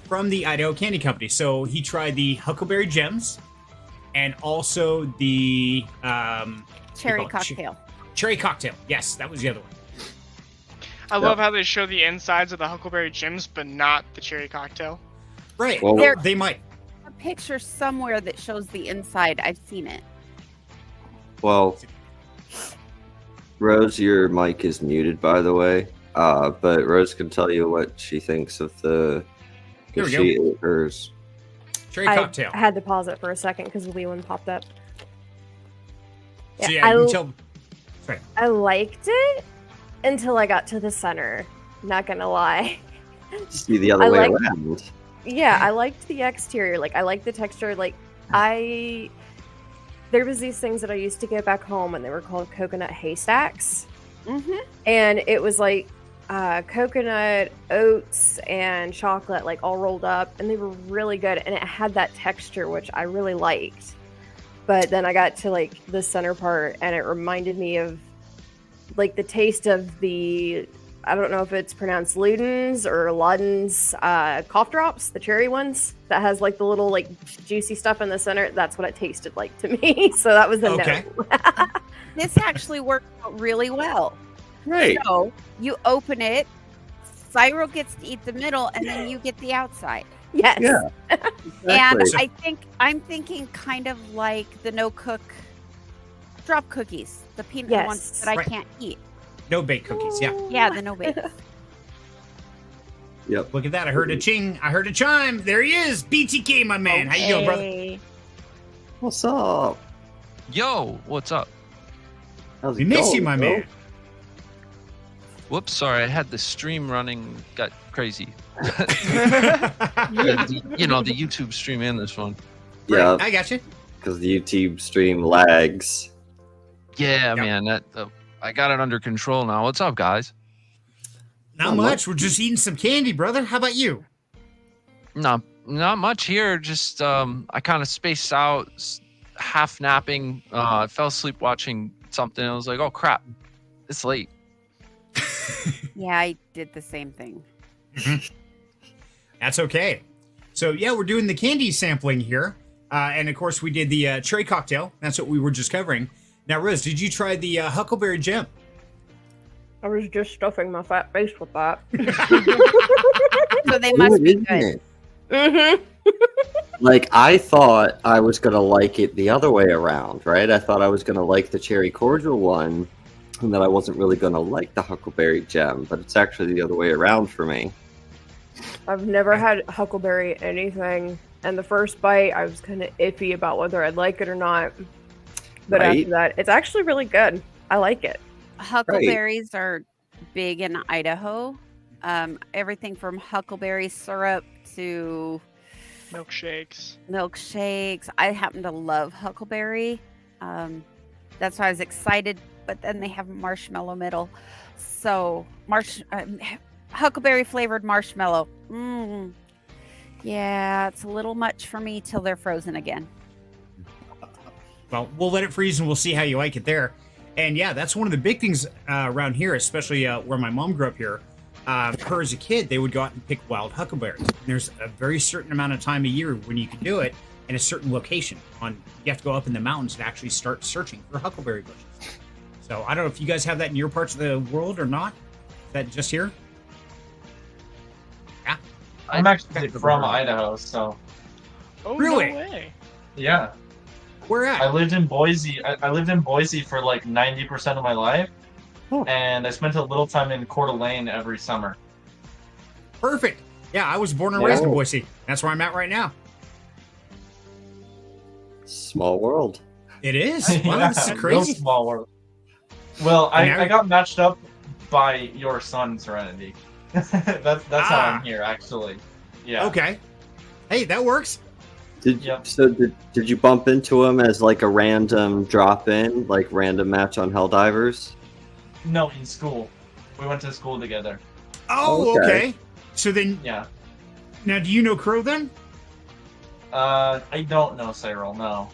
from the Idaho Candy Company. So he tried the Huckleberry Gems and also the Cherry cocktail. Cherry cocktail. Yes, that was the other one. I love how they show the insides of the Huckleberry Gems, but not the cherry cocktail. Right. Well- There- They might. A picture somewhere that shows the inside. I've seen it. Well, Rose, your mic is muted, by the way. But Rose can tell you what she thinks of the. Here we She go. ate hers. Cherry I cocktail. had to pause it for a second because the wee one popped up. So Yeah, yeah, you can tell. Sorry. I liked it until I got to the center. Not gonna lie. See the other I way like- around. Yeah, I liked the exterior. Like I liked the texture. Like there was these things that I used to get back home and they were called coconut haystacks. Mm-hmm. And it was like coconut, oats, and chocolate like all rolled up, and they were really good, and it had that texture which I really liked. But then I got to like the center part and it reminded me of like the taste of the, I don't know if it's pronounced Luden's or Luden's cough drops, the cherry ones that has like the little like juicy stuff in the center. That's what it tasted like to me. So that was a Okay. no. This actually worked out really well. Right. So you open it, Cyril gets to eat the middle, and then you get the outside. Yes. Yeah. And Exactly. I'm thinking kind of like the no cook drop cookies, the peanut Yes. ones that I Right. can't eat. No bake cookies. Yeah. Yeah, the no bake. Yep. Look at that. I heard a ching. I heard a chime. There he is. BTK, my man. How you doing, brother? Okay. What's up? Yo, what's up? How's We it miss going, you, my bro? man. Whoops, sorry, I had the stream running, got crazy. You know, the YouTube stream and this one. Yeah, I got you. because the YouTube stream lags. Yeah, Yep. man, that I got it under control now. What's up, guys? Not much. We're just eating some candy, brother. How about you? Not much here. Just I kind of spaced out, half napping. I fell asleep watching something. I was like, oh crap, it's late. Yeah, I did the same thing. That's okay. So yeah, we're doing the candy sampling here, and of course we did the cherry cocktail. That's what we were just covering. Now, Rose, did you try the Huckleberry Gem? I was just stuffing my fat face with that. So they must be good. It? Mm-hmm. Like, I thought I was going to like it the other way around, right? I thought I was going to like the cherry cordial one, and that I wasn't really going to like the huckleberry gem, but it's actually the other way around for me. I've never had huckleberry anything, and the first bite I was kind of iffy about whether I'd like it or not. But Right. after that, it's actually really good. I like it. Huckleberries are big in Idaho. Everything from huckleberry syrup to milkshakes. I happen to love huckleberry. That's why I was excited. But then they have marshmallow middle, so huckleberry flavored marshmallow. Yeah, it's a little much for me till they're frozen again. Well, we'll let it freeze and we'll see how you like it there. And yeah, that's one of the big things around here, especially where my mom grew up here. Her as a kid, they would go out and pick wild huckleberries. And there's a very certain amount of time a year when you can do it in a certain location. You have to go up in the mountains and actually start searching for huckleberry bushes. So I don't know if you guys have that in your parts of the world or not. Is that just here? Yeah. I'm actually from Idaho, so. Oh, really? No way. Yeah. Where at? I lived in Boise. I lived in Boise for like 90% of my life, and I spent a little time in Coeur d'Alene every summer. Perfect. Yeah, I was born and raised in Boise. That's where I'm at right now. Small world. It is. Wow, Yeah, this is real crazy. small world. Well, I got matched up by your son, Serenity. that's how I'm here, actually. Yeah. Okay. Hey, that works. Did you bump into him as like a random drop in, like random match on Helldivers? No, in school. We went to school together. Oh, okay. So then, yeah. Now, do you know Crow then? I don't know Cyril. No.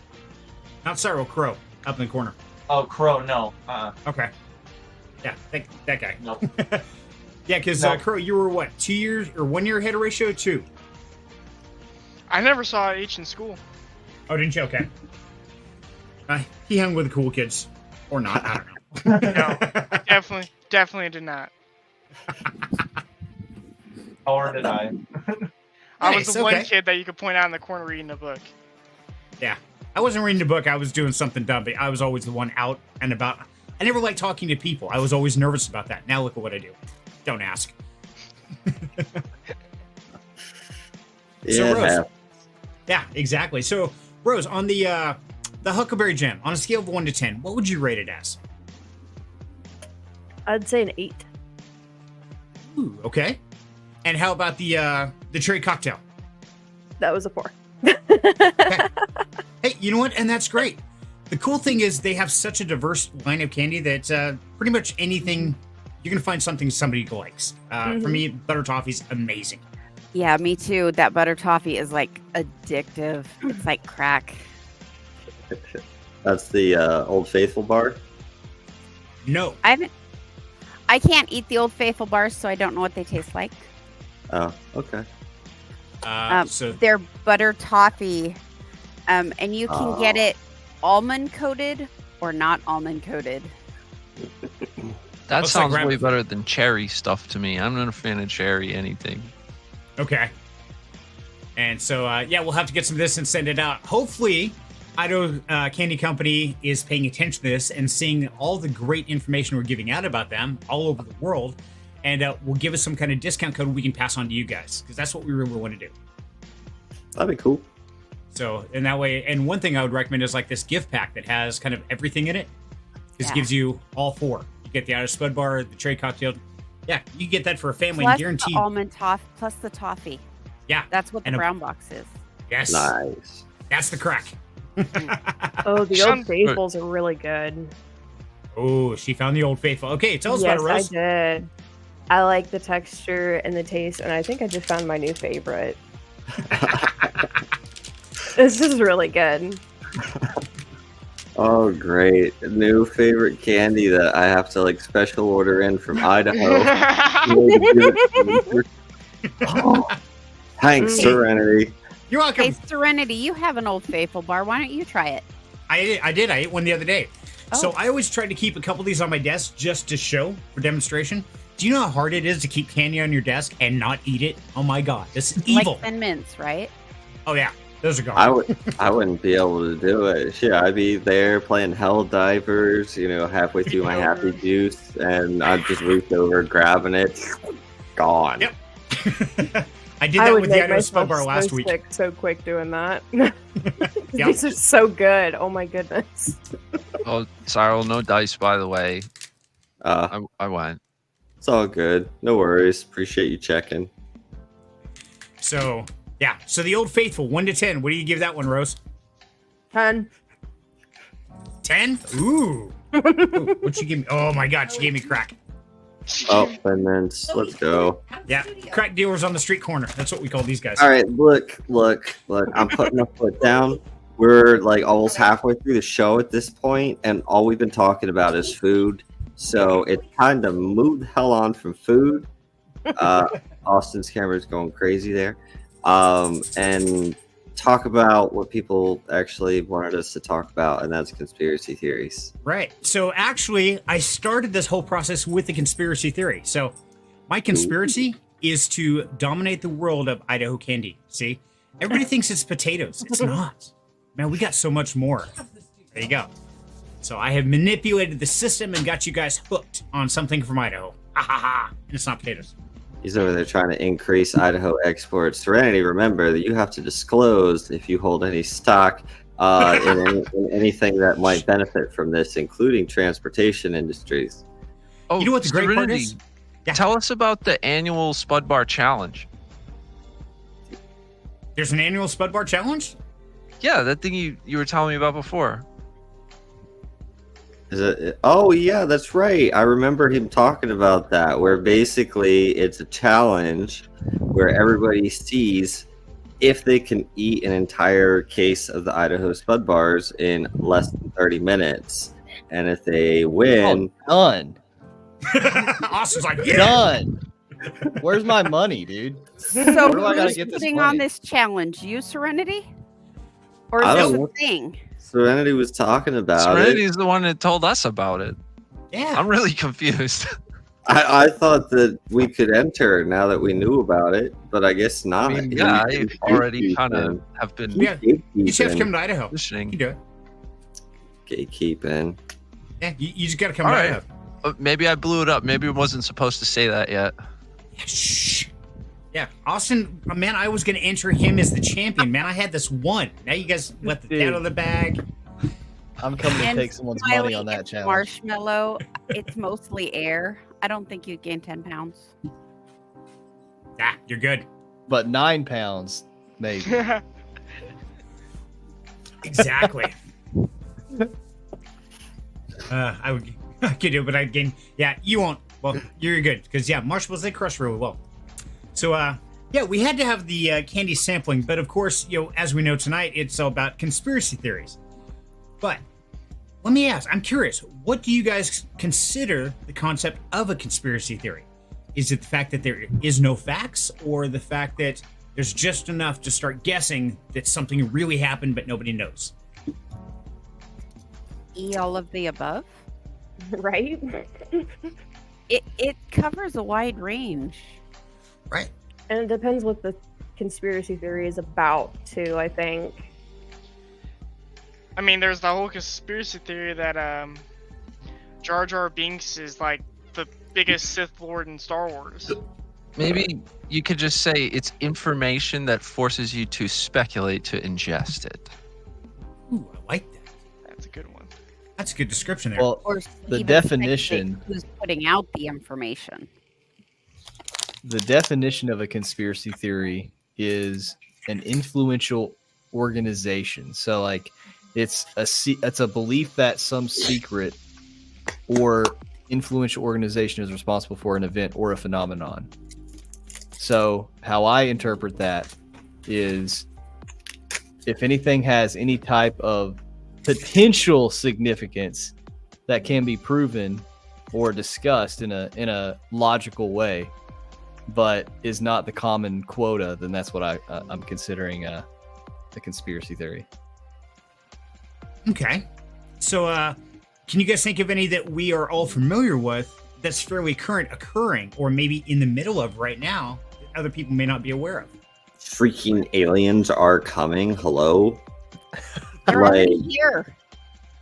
Not Cyril, Crow, up in the corner. Oh, Crow. No. Okay. Yeah, that guy. Nope. Yeah, because Crow, you were what, 2 years or 1 year ahead of ratio? 2. I never saw H in school. Oh, didn't you? Okay. He hung with the cool kids, or not? I don't know. No, I definitely did not. Or did I? I was the one kid that you could point out in the corner reading a book. Yeah, I wasn't reading a book. I was doing something dumb, but I was always the one out and about. I never liked talking to people. I was always nervous about that. Now look at what I do. Don't ask. So Rose, yeah, exactly. So Rose, on the Huckleberry Gem, on a scale of 1 to 10, what would you rate it as? I'd say an 8. Ooh, okay. And how about the cherry cocktail? That was a 4. Okay. Hey, you know what? And that's great. The cool thing is they have such a diverse line of candy that pretty much anything, you're going to find something somebody likes. For me, butter toffee's amazing. Yeah, me too. That butter toffee is like addictive. It's like crack. That's the Old Faithful bar? No. I can't eat the Old Faithful bars, so I don't know what they taste like. Oh, okay. So they're butter toffee, and you can get it almond coated or not almond coated. That Looks sounds like way better than cherry stuff to me. I'm not a fan of cherry anything. Okay. And so, yeah, we'll have to get some of this and send it out. Hopefully, Idaho Candy Company is paying attention to this and seeing all the great information we're giving out about them all over the world. And will give us some kind of discount code we can pass on to you guys, because that's what we really want to do. That'd be cool. So, in that way, and one thing I would recommend is like this gift pack that has kind of everything in it. This gives you all 4. You get the Irish Spud Bar, the cherry cocktail. Yeah, you get that for a family, Plus guaranteed. the almond toffee, plus the toffee. Yeah. That's what the brown box is. Yes. Nice. That's the crack. Oh, the Old Faithfuls are really good. Oh, she found the Old Faithful. Okay, tell us about it, Rose. I did. I like the texture and the taste, and I think I just found my new favorite. This is really good. Oh, great. New favorite candy that I have to like special order in from Idaho. Oh, thanks, Serenity. You're welcome. Hey, Serenity, you have an Old Faithful bar. Why don't you try it? I did. I ate one the other day. So I always try to keep a couple of these on my desk just to show for demonstration. Do you know how hard it is to keep candy on your desk and not eat it? Oh my god, this is evil. Like Thin Mints, right? Oh yeah, those are gone. I wouldn't be able to do it. Shit, I'd be there playing Hell Divers, halfway through my Happy Juice, and I'd just reach over, grabbing it, gone. Yep. I did that with the Idaho Spud Bar last week. So quick doing that. These are so good. Oh my goodness. Oh, Cyril, no dice, by the way. I went. It's all good. No worries. Appreciate you checking. So, yeah. So the Old Faithful, 1 to 10. What do you give that one, Rose? 10. 10? Ooh. What'd she give me? Oh my god, she gave me crack. Oh, 10 minutes. Let's go. Yeah, crack dealers on the street corner. That's what we call these guys. All right, look. I'm putting my foot down. We're like almost halfway through the show at this point, and all we've been talking about is food. So it's time to move the hell on from food. Austin's camera's going crazy there. And talk about what people actually wanted us to talk about, and that's conspiracy theories. Right. So actually, I started this whole process with the conspiracy theory. So my conspiracy is to dominate the world of Idaho candy. See? Everybody thinks it's potatoes. It's not. Man, we got so much more. There you go. So I have manipulated the system and got you guys hooked on something from Idaho. Ha ha ha. And it's not potatoes. He's over there trying to increase Idaho exports. Serenity, remember that you have to disclose if you hold any stock in anything that might benefit from this, including transportation industries. Oh, you know what the great part is? Yeah. Tell us about the annual Spud Bar Challenge. There's an annual Spud Bar Challenge? Yeah, that thing you were telling me about before. Is it? Oh yeah, that's right. I remember him talking about that, where basically it's a challenge where everybody sees if they can eat an entire case of the Idaho Spud Bars in less than 30 minutes. And if they win... Oh, done. Austin's like, yeah! Done. Where's my money, dude? So Where do I gotta who's get this putting money? on this challenge? You, Serenity? Or is I this don't a know. thing? Serenity was talking about Serenity it. is the one that told us about it. Yeah. I'm really confused. I thought that we could enter now that we knew about it, but I guess not. I mean, yeah, I already kind of have been Yeah. You just have to come to Idaho. You listening. can do it. Gatekeeping. Yeah, you just got to come All to right. Idaho. Maybe I blew it up. Maybe I wasn't supposed to say that yet. Yeah, shh. Yeah, Austin, man, I was going to enter him as the champion. Man, I had this one. Now you guys let the cat out of the bag. I'm coming to And take someone's Smiley, money on that it's challenge. Marshmallow. It's mostly air. I don't think you'd gain 10 pounds. Ah, you're good. But 9 pounds, maybe. Exactly. I could do it, but I'd gain. Yeah, you won't. Well, you're good because marshmallows, they crush really well. So we had to have the candy sampling, but of course, as we know tonight, it's all about conspiracy theories. But let me ask, I'm curious, what do you guys consider the concept of a conspiracy theory? Is it the fact that there is no facts, or the fact that there's just enough to start guessing that something really happened but nobody knows? All of the above. Right? It covers a wide range. Right. And it depends what the conspiracy theory is about, too, I think. I mean, there's the whole conspiracy theory that Jar Jar Binks is like the biggest Sith Lord in Star Wars. Maybe you could just say it's information that forces you to speculate to ingest it. Ooh, I like that. That's a good one. That's a good description there. Well, Or the even definition. who's putting out the information. The definition of a conspiracy theory is an influential organization. So, like, it's a belief that some secret or influential organization is responsible for an event or a phenomenon. So, how I interpret that is, if anything has any type of potential significance that can be proven or discussed in a logical way, but is not the common quota, then that's what I'm considering a conspiracy theory. Okay. So Can you guys think of any that we are all familiar with that's fairly current occurring, or maybe in the middle of right now that other people may not be aware of? Freaking aliens are coming. Hello. They're already here.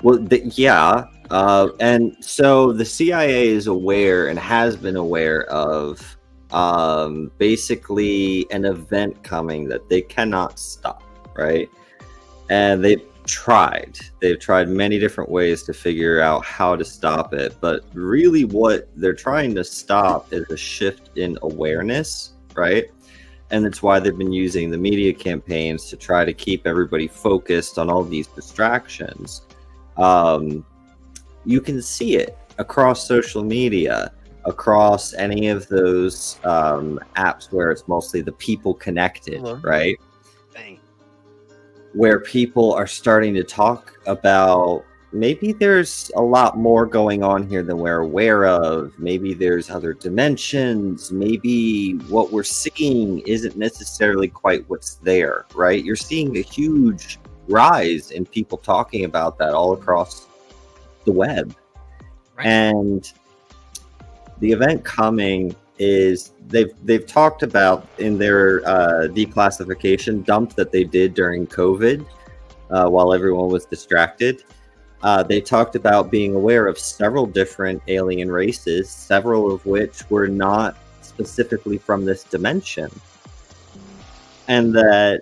Well, yeah. And so the CIA is aware and has been aware of basically an event coming that they cannot stop, right? And they've tried many different ways to figure out how to stop it, but really what they're trying to stop is a shift in awareness, right? And that's why they've been using the media campaigns to try to keep everybody focused on all these distractions. You can see it across social media, across any of those apps where it's mostly the people connected, right? Dang. Where people are starting to talk about maybe there's a lot more going on here than we're aware of. Maybe there's other dimensions. Maybe what we're seeing isn't necessarily quite what's there, right? You're seeing a huge rise in people talking about that all across the web. Right. And the event coming is they've talked about in their declassification dump that they did during COVID while everyone was distracted. They talked about being aware of several different alien races, several of which were not specifically from this dimension. And that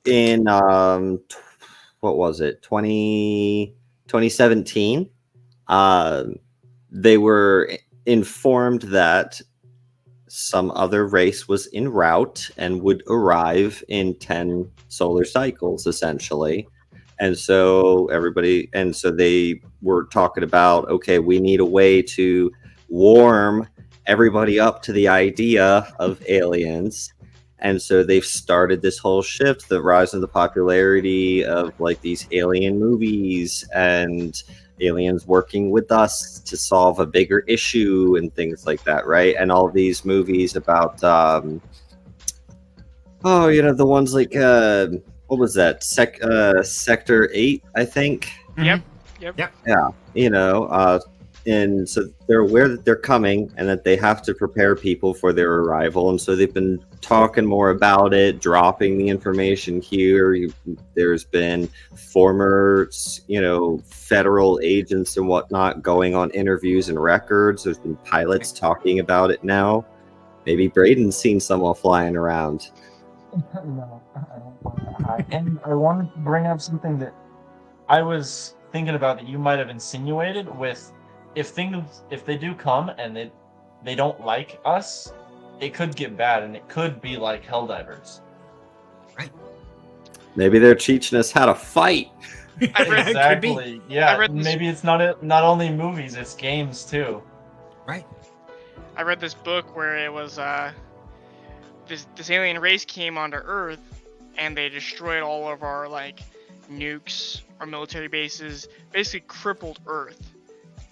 in, what was it, 2017, they were informed that some other race was en route and would arrive in 10 solar cycles, essentially. And so they were talking about, okay, we need a way to warm everybody up to the idea of aliens. And so they've started this whole shift, the rise in the popularity of like these alien movies and aliens working with us to solve a bigger issue and things like that, right? And all these movies about, the ones like, what was that? Sector 8, I think. Yep. Yeah, and so they're aware that they're coming and that they have to prepare people for their arrival. And so they've been talking more about it, dropping the information here. There's been former, federal agents and whatnot going on interviews and records. There's been pilots talking about it now. Maybe Braden's seen someone flying around. No, I don't want that. And I wanted to bring up something that I was thinking about that you might have insinuated with if they do come and they don't like us, it could get bad and it could be like Helldivers. Right. Maybe they're teaching us how to fight. Exactly. Yeah. Maybe it's not only movies, it's games too. Right. I read this book where it was this alien race came onto Earth and they destroyed all of our like nukes, our military bases, basically crippled Earth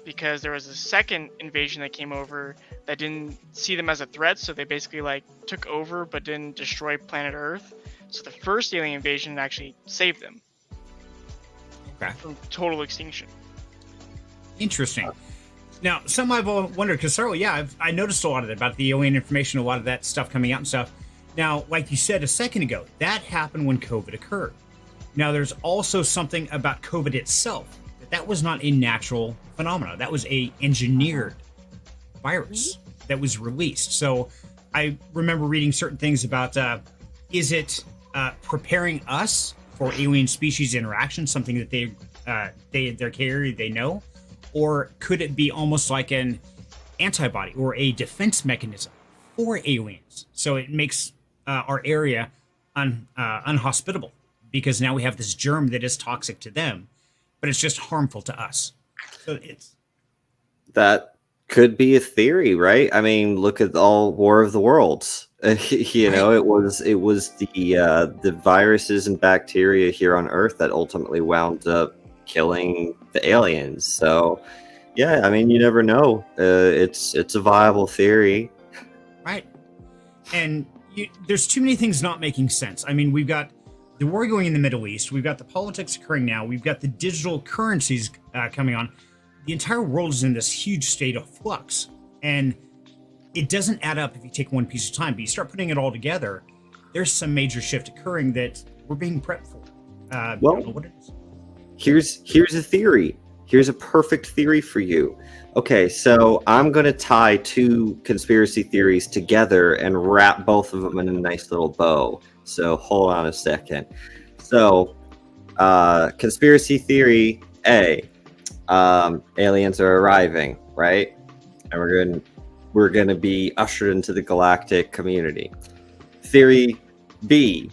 because there was a second invasion that came over that didn't see them as a threat, so they basically like took over but didn't destroy planet Earth. So the first alien invasion actually saved them from total extinction. Interesting. Now, some I've wondered, because I noticed a lot of that about the alien information, a lot of that stuff coming out and stuff. Now, like you said a second ago, that happened when COVID occurred. Now, there's also something about COVID itself. That was not a natural phenomenon. That was a engineered virus that was released. So I remember reading certain things about, is it preparing us for alien species interaction, something that they're carry, they know? Or could it be almost like an antibody or a defense mechanism for aliens? So it makes our area unhospitable because now we have this germ that is toxic to them, but it's just harmful to us. So that could be a theory, right? I mean, look at all War of the Worlds. It was the viruses and bacteria here on Earth that ultimately wound up killing the aliens. So yeah, I mean, you never know. It's a viable theory, right? And there's too many things not making sense. I mean, we've got the war going in the Middle East, we've got the politics occurring now, we've got the digital currencies coming on. the entire world is in this huge state of flux, and it doesn't add up if you take one piece at a time. But you start putting it all together, there's some major shift occurring that we're being prepped for. I don't know what it is. Here's a theory. Here's a perfect theory for you. Okay, so I'm going to tie two conspiracy theories together and wrap both of them in a nice little bow. So hold on a second. So, conspiracy theory A, aliens are arriving, right? And we're going to be ushered into the galactic community. Theory B,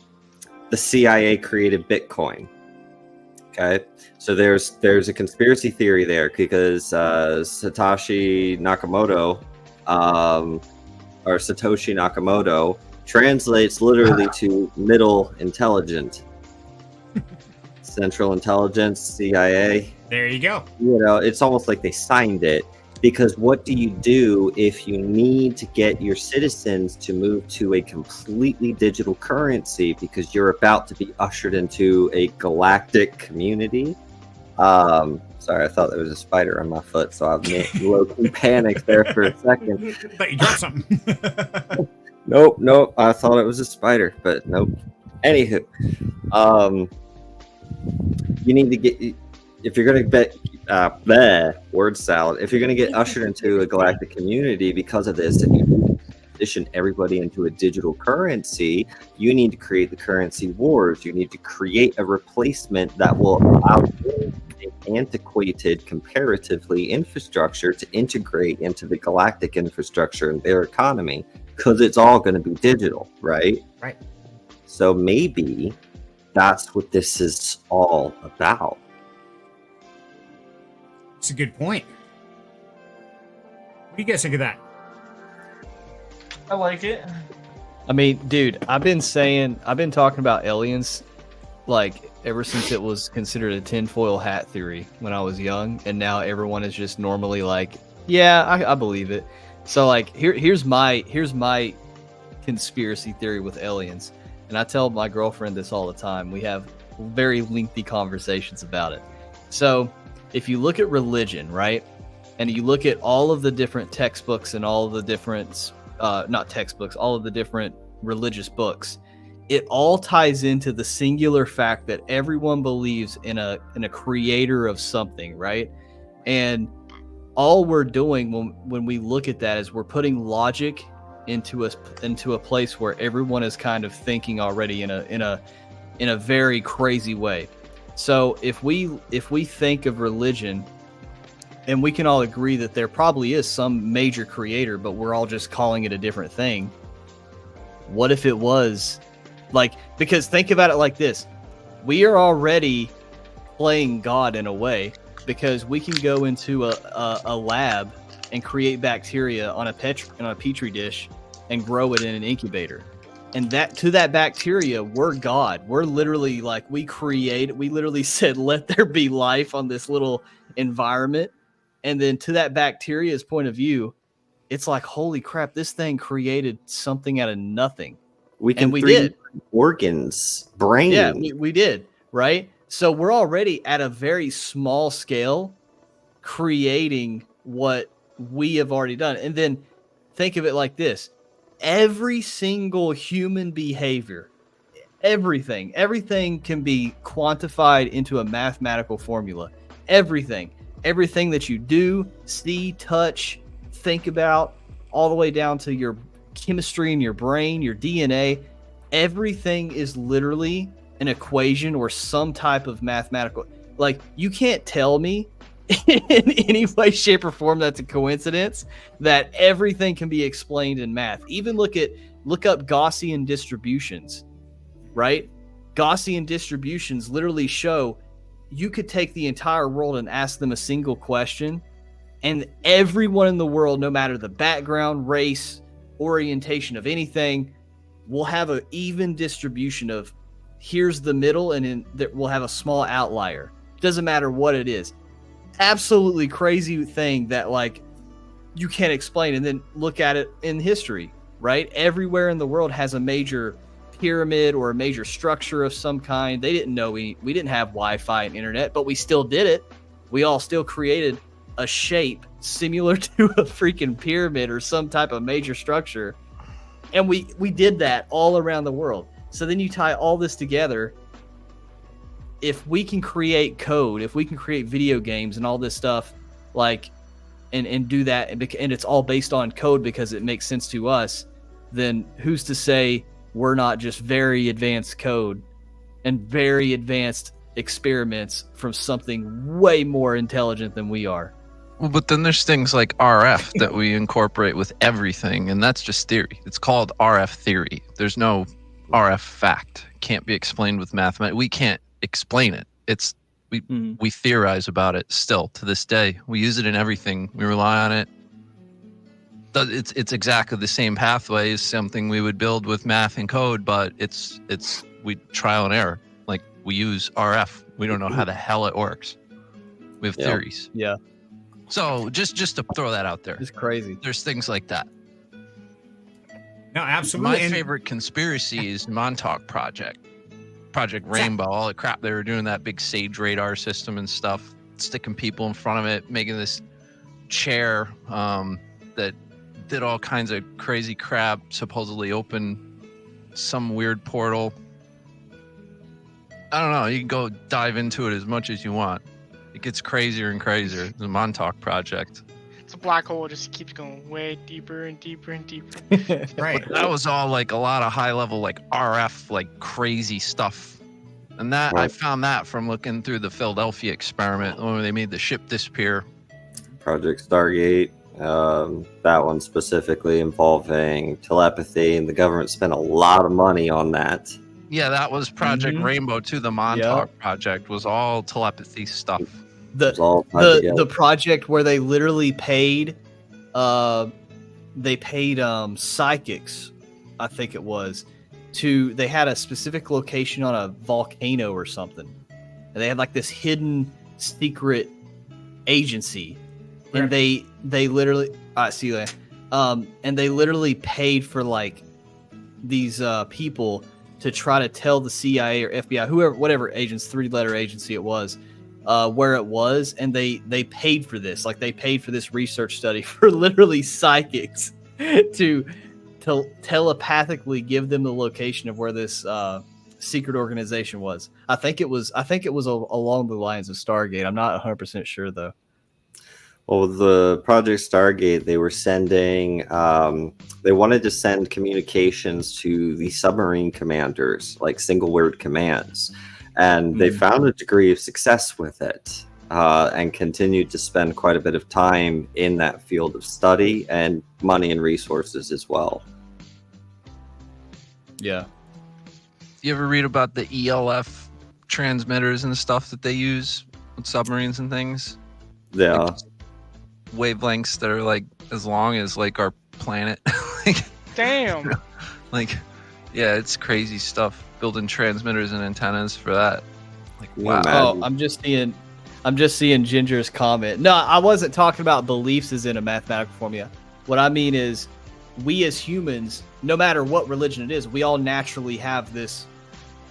the CIA created Bitcoin. Okay, so there's a conspiracy theory there because Satoshi Nakamoto translates literally to middle intelligent. Central Intelligence, CIA. There you go. You know, it's almost like they signed it, because what do you do if you need to get your citizens to move to a completely digital currency because you're about to be ushered into a galactic community? Sorry, I thought there was a spider on my foot, so I low-key panicked there for a second. But you dropped something. Nope. I thought it was a spider, but nope. Anywho, you need to get, if you're going to word salad. If you're going to get ushered into a galactic community because of this, and you position everybody into a digital currency, you need to create the currency wars. You need to create a replacement that will allow antiquated, comparatively, infrastructure to integrate into the galactic infrastructure and their economy, because it's all going to be digital, right? Right. So maybe that's what this is all about. It's a good point. What do you guys think of that? I like it. I mean, dude, I've been talking about aliens like ever since it was considered a tinfoil hat theory when I was young, and now everyone is just normally like, yeah, I believe it. So like, here's my conspiracy theory with aliens, and I tell my girlfriend this all the time. We have very lengthy conversations about it. So if you look at religion, right, and you look at all of the different textbooks and all of the different, not textbooks, all of the different religious books, it all ties into the singular fact that everyone believes in a creator of something, right? And all we're doing when we look at that is we're putting logic into a place where everyone is kind of thinking already in a very crazy way. So if we think of religion, and we can all agree that there probably is some major creator, but we're all just calling it a different thing. What if it was like, because think about it like this. We are already playing God in a way, because we can go into a lab and create bacteria on a petri dish and grow it in an incubator. And that bacteria, we're God. We're literally like, we literally said, let there be life on this little environment. And then to that bacteria's point of view, it's like, holy crap, this thing created something out of nothing. We did. Organs, brain. Yeah, we did, right? So we're already at a very small scale creating what we have already done. And then think of it like this. Every single human behavior, everything can be quantified into a mathematical formula. Everything that you do, see, touch, think about, all the way down to your chemistry in your brain, your DNA, everything is literally an equation or some type of mathematical. Like, you can't tell me in any way, shape, or form that's a coincidence that everything can be explained in math. Even look up Gaussian distributions, right? Gaussian distributions literally show you could take the entire world and ask them a single question, and everyone in the world, no matter the background, race, orientation of anything, will have an even distribution of here's the middle, and then we'll have a small outlier. Doesn't matter what it is. Absolutely crazy thing that like you can't explain. And then look at it in history, right? Everywhere in the world has a major pyramid or a major structure of some kind. They didn't know we didn't have Wi-Fi and internet, but we still did it. We all still created a shape similar to a freaking pyramid or some type of major structure. And we did that all around the world. So then you tie all this together. If we can create code, if we can create video games and all this stuff, like, and do that, and it's all based on code because it makes sense to us, then who's to say we're not just very advanced code and very advanced experiments from something way more intelligent than we are? Well, but then there's things like RF that we incorporate with everything, and that's just theory. It's called RF theory. There's no RF fact. It can't be explained with mathematics. We can't explain it. We theorize about it still to this day. We use it in everything. We rely on it. It's exactly the same pathway as something we would build with math and code, but we trial and error. Like, we use RF. We don't know how the hell it works. We have theories. Yeah. So just to throw that out there. It's crazy. There's things like that. No, absolutely. My favorite conspiracy is Montauk Project Rainbow, all the crap they were doing, that big SAGE radar system and stuff, sticking people in front of it, making this chair that did all kinds of crazy crap, supposedly open some weird portal. I don't know. You can go dive into it as much as you want. It gets crazier and crazier. The Montauk Project. It's a black hole. It just keeps going way deeper and deeper and deeper. Right. That was all like a lot of high level, like RF, like crazy stuff. And that I found that from looking through the Philadelphia experiment when they made the ship disappear. Project Stargate. That one specifically involving telepathy, and the government spent a lot of money on that. Yeah, that was Project Rainbow too. The Montauk Project was all telepathy stuff. The project where they literally paid psychics, I think it was, they had a specific location on a volcano or something, and they had like this hidden secret agency, and they literally and they literally paid for like these people to try to tell the CIA or FBI, whoever, whatever agents, 3-letter agency it was, where it was, and they paid for this. Like, they paid for this research study for literally psychics to telepathically give them the location of where this secret organization was. I think it was along the lines of Stargate. I'm not 100% sure though. Well, the Project Stargate, they were sending, they wanted to send communications to the submarine commanders, like single word commands. And they found a degree of success with it, and continued to spend quite a bit of time in that field of study and money and resources as well. Yeah. You ever read about the ELF transmitters and stuff that they use with submarines and things? Yeah. Like wavelengths that are like as long as like our planet. Like, damn. Like, yeah, it's crazy stuff. Building transmitters and antennas for that. Like, wow. Oh, I'm just seeing Ginger's comment. No, I wasn't talking about beliefs as in a mathematical formula. What I mean is, we as humans, no matter what religion it is, we all naturally have this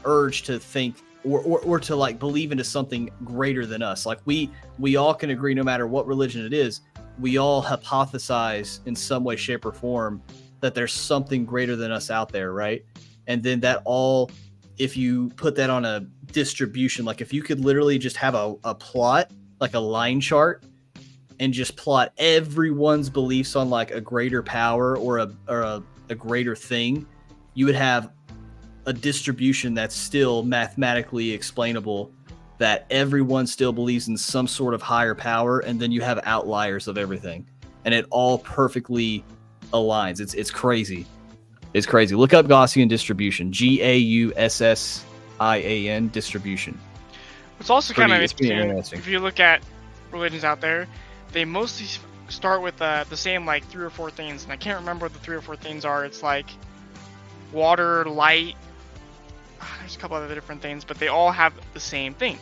urge to think or to like believe into something greater than us. Like we all can agree, no matter what religion it is, we all hypothesize in some way, shape, or form that there's something greater than us out there, right? And then that all, if you put that on a distribution, like if you could literally just have a plot, like a line chart, and just plot everyone's beliefs on like a greater power or a greater thing, you would have a distribution that's still mathematically explainable, that everyone still believes in some sort of higher power, and then you have outliers of everything, and it all perfectly aligns. It's crazy. It's crazy. Look up Gaussian distribution. Gaussian distribution. It's also kind of interesting if you look at religions out there. They mostly start with the same like 3 or 4 things, and I can't remember what the 3 or 4 things are. It's like water, light. There's a couple other different things, but they all have the same thing.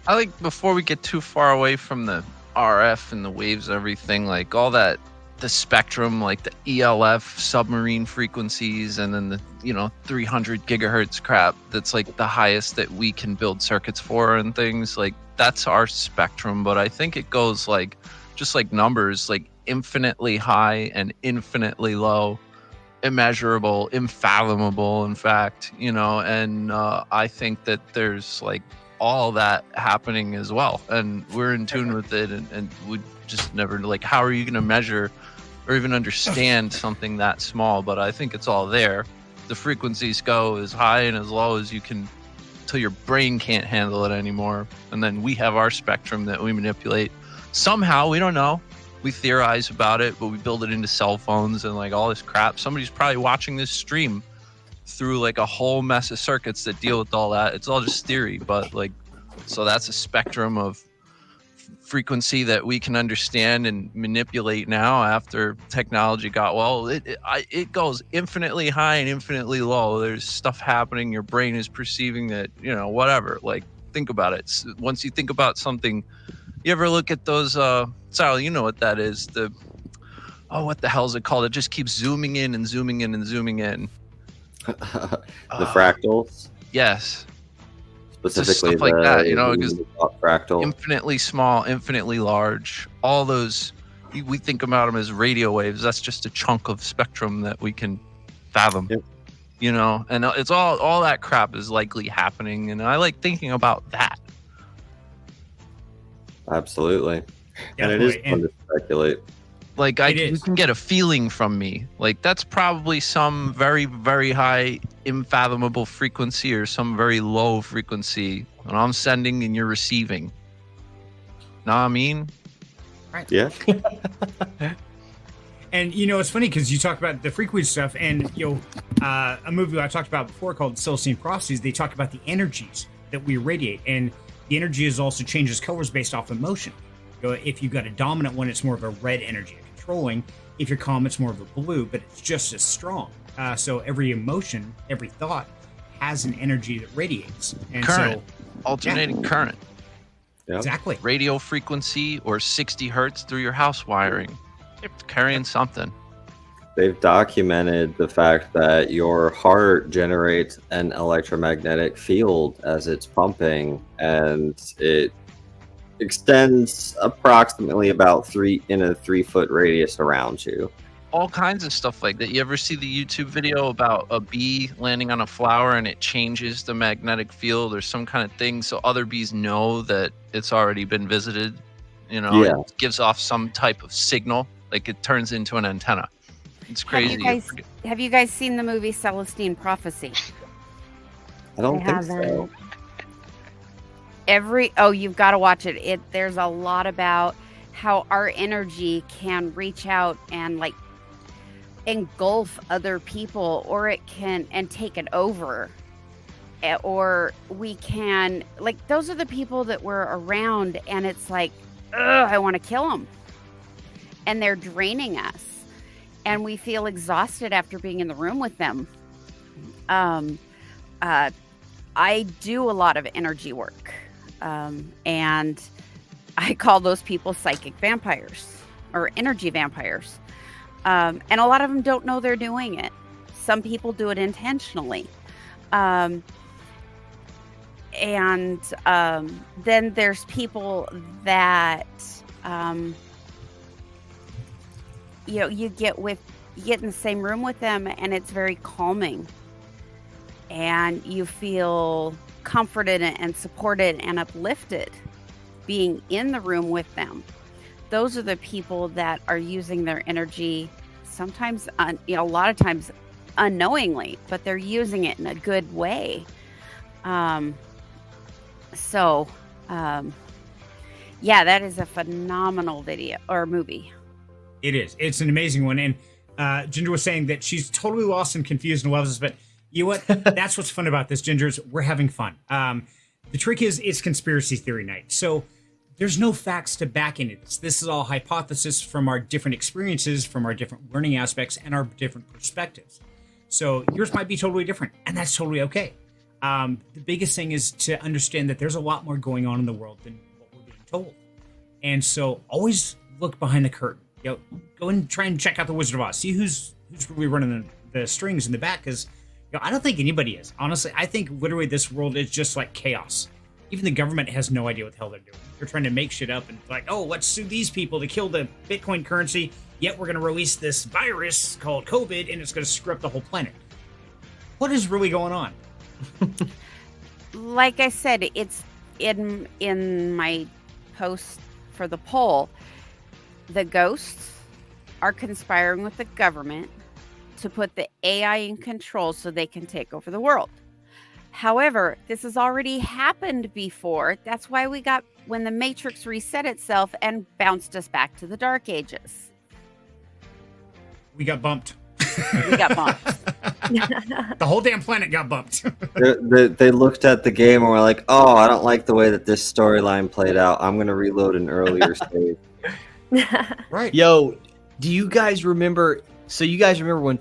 I like, before we get too far away from the RF and the waves and everything, like all that the spectrum, like the ELF submarine frequencies, and then the 300 gigahertz crap. That's like the highest that we can build circuits for and things like that's our spectrum. But I think it goes like just like numbers, like infinitely high and infinitely low, immeasurable, unfathomable, in fact, and I think that there's like all that happening as well, and we're in tune with it, and we just never, like, how are you going to measure or even understand something that small? But I think it's all there. The frequencies go as high and as low as you can until your brain can't handle it anymore, and then we have our spectrum that we manipulate somehow. We don't know. We theorize about it, but we build it into cell phones and like all this crap. Somebody's probably watching this stream through like a whole mess of circuits that deal with all that. It's all just theory, but like, so that's a spectrum of frequency that we can understand and manipulate now after technology got, well, it goes infinitely high and infinitely low. There's stuff happening. Your brain is perceiving that, whatever. Like, think about it. Once you think about something, you ever look at those, Sal, you know what that is? What the hell is it called? It just keeps zooming in and zooming in and zooming in. The fractals? Yes. Specifically stuff like that, because fractal. Infinitely small, infinitely large. All those, we think about them as radio waves. That's just a chunk of spectrum that we can fathom. Yep. And it's all that crap is likely happening, and I like thinking about that. Absolutely. And it is fun to speculate. Like, you can get a feeling from me. Like, that's probably some very, very high, unfathomable frequency or some very low frequency. And I'm sending and you're receiving. Know what I mean? Right. Yeah. And, it's funny because you talk about the frequency stuff, and, a movie I talked about before called Celestine Prophecies, they talk about the energies that we radiate. And the energy is also changes colors based off emotion. If you've got a dominant one, it's more of a red energy, controlling. If you're calm, it's more of a blue, but it's just as strong. So every emotion, every thought has an energy that radiates. And current, alternating current. Yep. Exactly. Radio frequency or 60 hertz through your house wiring. It's carrying something. They've documented the fact that your heart generates an electromagnetic field as it's pumping, and it extends approximately about 3 foot radius around you. All kinds of stuff like that. You ever see the YouTube video about a bee landing on a flower and it changes the magnetic field or some kind of thing so other bees know that it's already been visited? Yeah. It gives off some type of signal, like it turns into an antenna. It's crazy. Have you guys seen the movie Celestine Prophecy? I don't think so. You've got to watch it. There's a lot about how our energy can reach out and like engulf other people, or it can and take it over, or we can, like, those are the people that we're around, and it's like, I want to kill them, and they're draining us, and we feel exhausted after being in the room with them. I do a lot of energy work. And I call those people psychic vampires or energy vampires. And a lot of them don't know they're doing it. Some people do it intentionally. And then there's people that, you get in the same room with them, and it's very calming. And you feel comforted and supported and uplifted being in the room with them. Those are the people that are using their energy sometimes, a lot of times unknowingly, but they're using it in a good way. That is a phenomenal video or movie. It is. It's an amazing one. And Ginger was saying that she's totally lost and confused and loves us, but you know what? That's what's fun about this, Ginger, is we're having fun. The trick is it's conspiracy theory night. So there's no facts to back into this. This is all hypothesis from our different experiences, from our different learning aspects, and our different perspectives. So yours might be totally different, and that's totally okay. The biggest thing is to understand that there's a lot more going on in the world than what we're being told. And so always look behind the curtain. go and try and check out the Wizard of Oz. See who's really running the strings in the back, because I don't think anybody is. Honestly, I think literally this world is just like chaos. Even the government has no idea what the hell they're doing. They're trying to make shit up and like, oh, let's sue these people to kill the Bitcoin currency. Yet we're going to release this virus called COVID, and it's going to screw up the whole planet. What is really going on? Like I said, it's in my post for the poll. The ghosts are conspiring with the government to put the AI in control so they can take over the world. However, this has already happened before. That's why we got when the Matrix reset itself and bounced us back to the Dark Ages. We got bumped. We got bumped. The whole damn planet got bumped. They looked at the game and were like, "Oh, I don't like the way that this storyline played out. I'm going to reload an earlier stage." Right. Yo, do you guys remember? So you guys remember when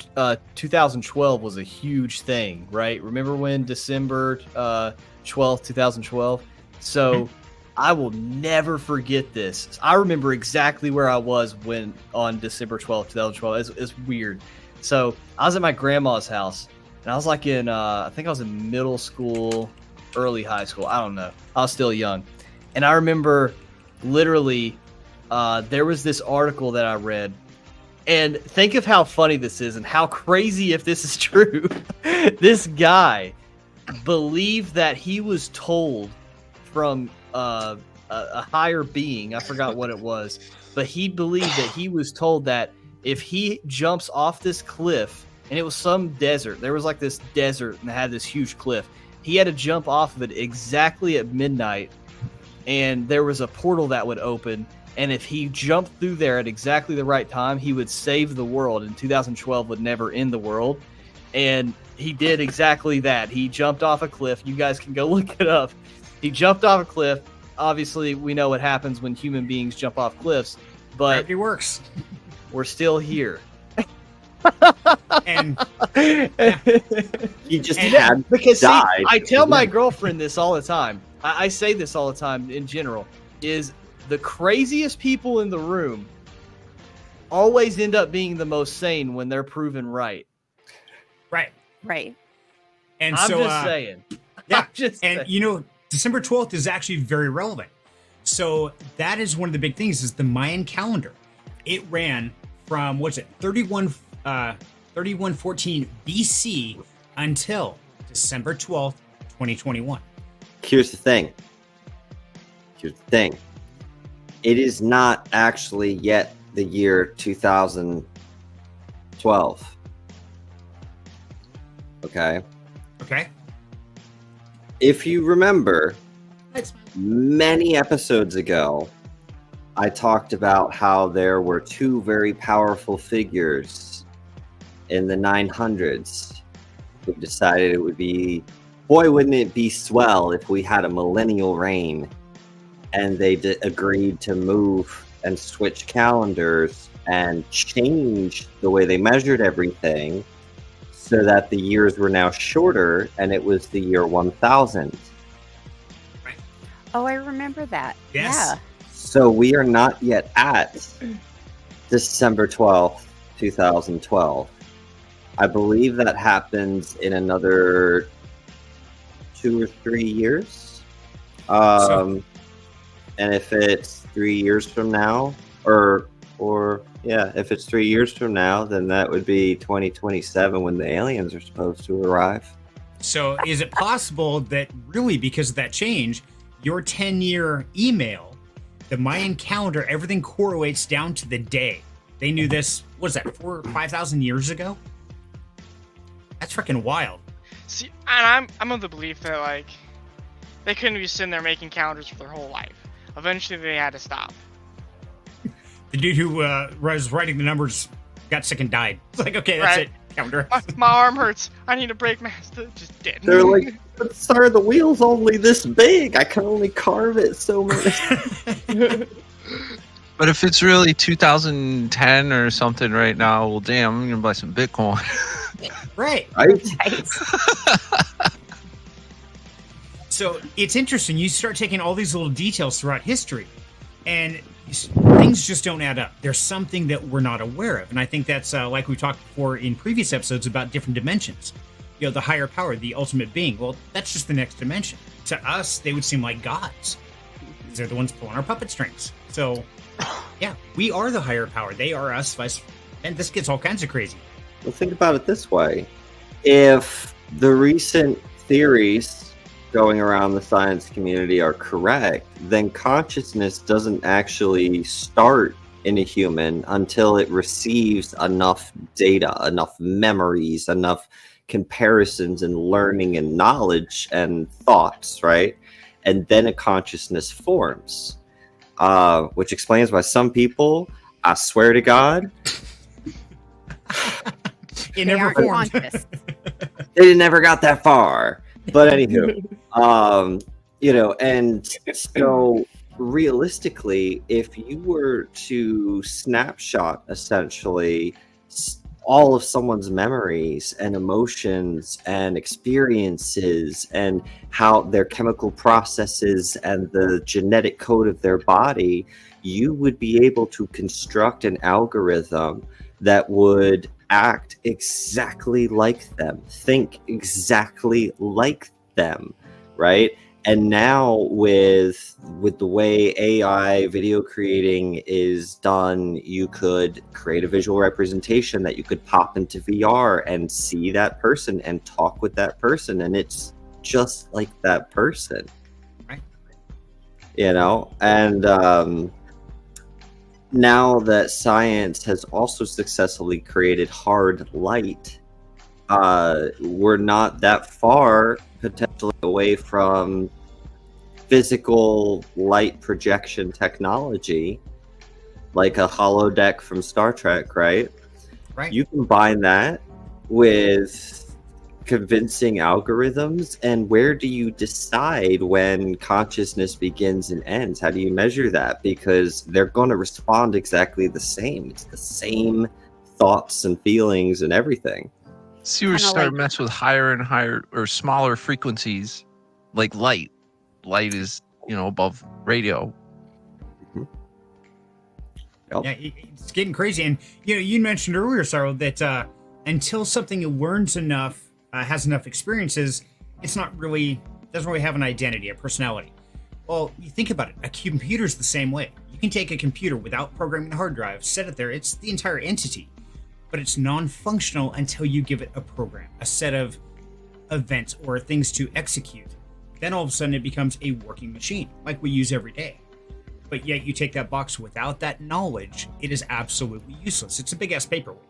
2012 was a huge thing, right? Remember when December 12th, 2012? So I will never forget this. I remember exactly where I was when on December 12th, 2012. It's weird. So I was at my grandma's house, and I was like in, I think I was in middle school, early high school. I don't know. I was still young. And I remember literally there was this article that I read. And think of how funny this is and how crazy if this is true. This guy believed that he was told from a higher being, I forgot what it was, but he believed that he was told that if he jumps off this cliff, and it was some desert, there was like this desert and it had this huge cliff, he had to jump off of it exactly at midnight, and there was a portal that would open, and if he jumped through there at exactly the right time, he would save the world, and 2012 would never end the world. And he did exactly that. He jumped off a cliff. You guys can go look it up. He jumped off a cliff. Obviously, we know what happens when human beings jump off cliffs, but Gravity works. We're still here. And he just had because died. See, I tell my girlfriend this all the time. I say this all the time in general, is the craziest people in the room always end up being the most sane when they're proven right. Right. And I'm so, just saying. Yeah. Just and saying. December 12th is actually very relevant. So that is one of the big things is the Mayan calendar. It ran from, 3114 BC until December 12th, 2021. Here's the thing. It is not actually yet the year 2012. Okay? If you remember, many episodes ago, I talked about how there were two very powerful figures in the 900s who decided it would be, boy, wouldn't it be swell if we had a millennial reign. And they agreed to move and switch calendars and change the way they measured everything so that the years were now shorter, and it was the year 1000. Oh, I remember that. Yes. Yeah. So we are not yet at December 12th, 2012. I believe that happens in another 2 or 3 years. And if it's 3 years from now, if it's 3 years from now, then that would be 2027 when the aliens are supposed to arrive. So is it possible that really because of that change, your 10-year email, the Mayan calendar, everything correlates down to the day? They knew this, what is that, 4,000 or 5,000 years ago? That's freaking wild. See, and I'm of the belief that, like, they couldn't be sitting there making calendars for their whole life. Eventually, they had to stop. The dude who was writing the numbers got sick and died. It's like, okay, that's it. Calendar. My arm hurts. I need a brake master. Just dead. They're like, but sir, the wheel's only this big. I can only carve it so much. But if it's really 2010 or something right now, well, damn, I'm gonna buy some Bitcoin. Right. So it's interesting. You start taking all these little details throughout history, and things just don't add up. There's something that we're not aware of. And I think that's like we talked before in previous episodes about different dimensions. You know, the higher power, the ultimate being. Well, that's just the next dimension. To us, they would seem like gods. They're the ones pulling our puppet strings. So, yeah, we are the higher power. They are us. And this gets all kinds of crazy. Well, think about it this way. If the recent theories going around the science community are correct, then consciousness doesn't actually start in a human until it receives enough data, enough memories, enough comparisons and learning and knowledge and thoughts, right? And then a consciousness forms, which explains why some people, I swear to God, it never formed. They never got that far. But anywho, you know, and so realistically, if you were to snapshot essentially all of someone's memories and emotions and experiences and how their chemical processes and the genetic code of their body, you would be able to construct an algorithm that would act exactly like them, think exactly like them, right? And now with the way AI video creating is done, you could create a visual representation that you could pop into VR and see that person and talk with that person, and it's just like that person, right? You know, and now that science has also successfully created hard light, we're not that far potentially away from physical light projection technology, like a holodeck from Star Trek, right? Right. You combine that with convincing algorithms, and where do you decide when consciousness begins and ends? How do you measure that? Because they're going to respond exactly the same. It's the same thoughts and feelings and everything. So you start to mess with higher and higher or smaller frequencies, like light. Light is, you know, above radio. Mm-hmm. Yep. Yeah, it's getting crazy. And you know, you mentioned earlier, Sarah, that until something learns enough, has enough experiences, it's not really doesn't really have an identity, a personality. Well, you think about it. A computer's the same way. You can take a computer without programming a hard drive, set it there. It's the entire entity. But it's non-functional until you give it a program, a set of events or things to execute. Then all of a sudden it becomes a working machine, like we use every day. But yet you take that box without that knowledge, it is absolutely useless. It's a big-ass paperweight.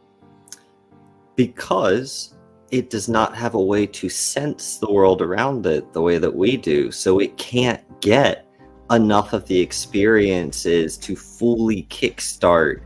Because it does not have a way to sense the world around it the way that we do. So it can't get enough of the experiences to fully kickstart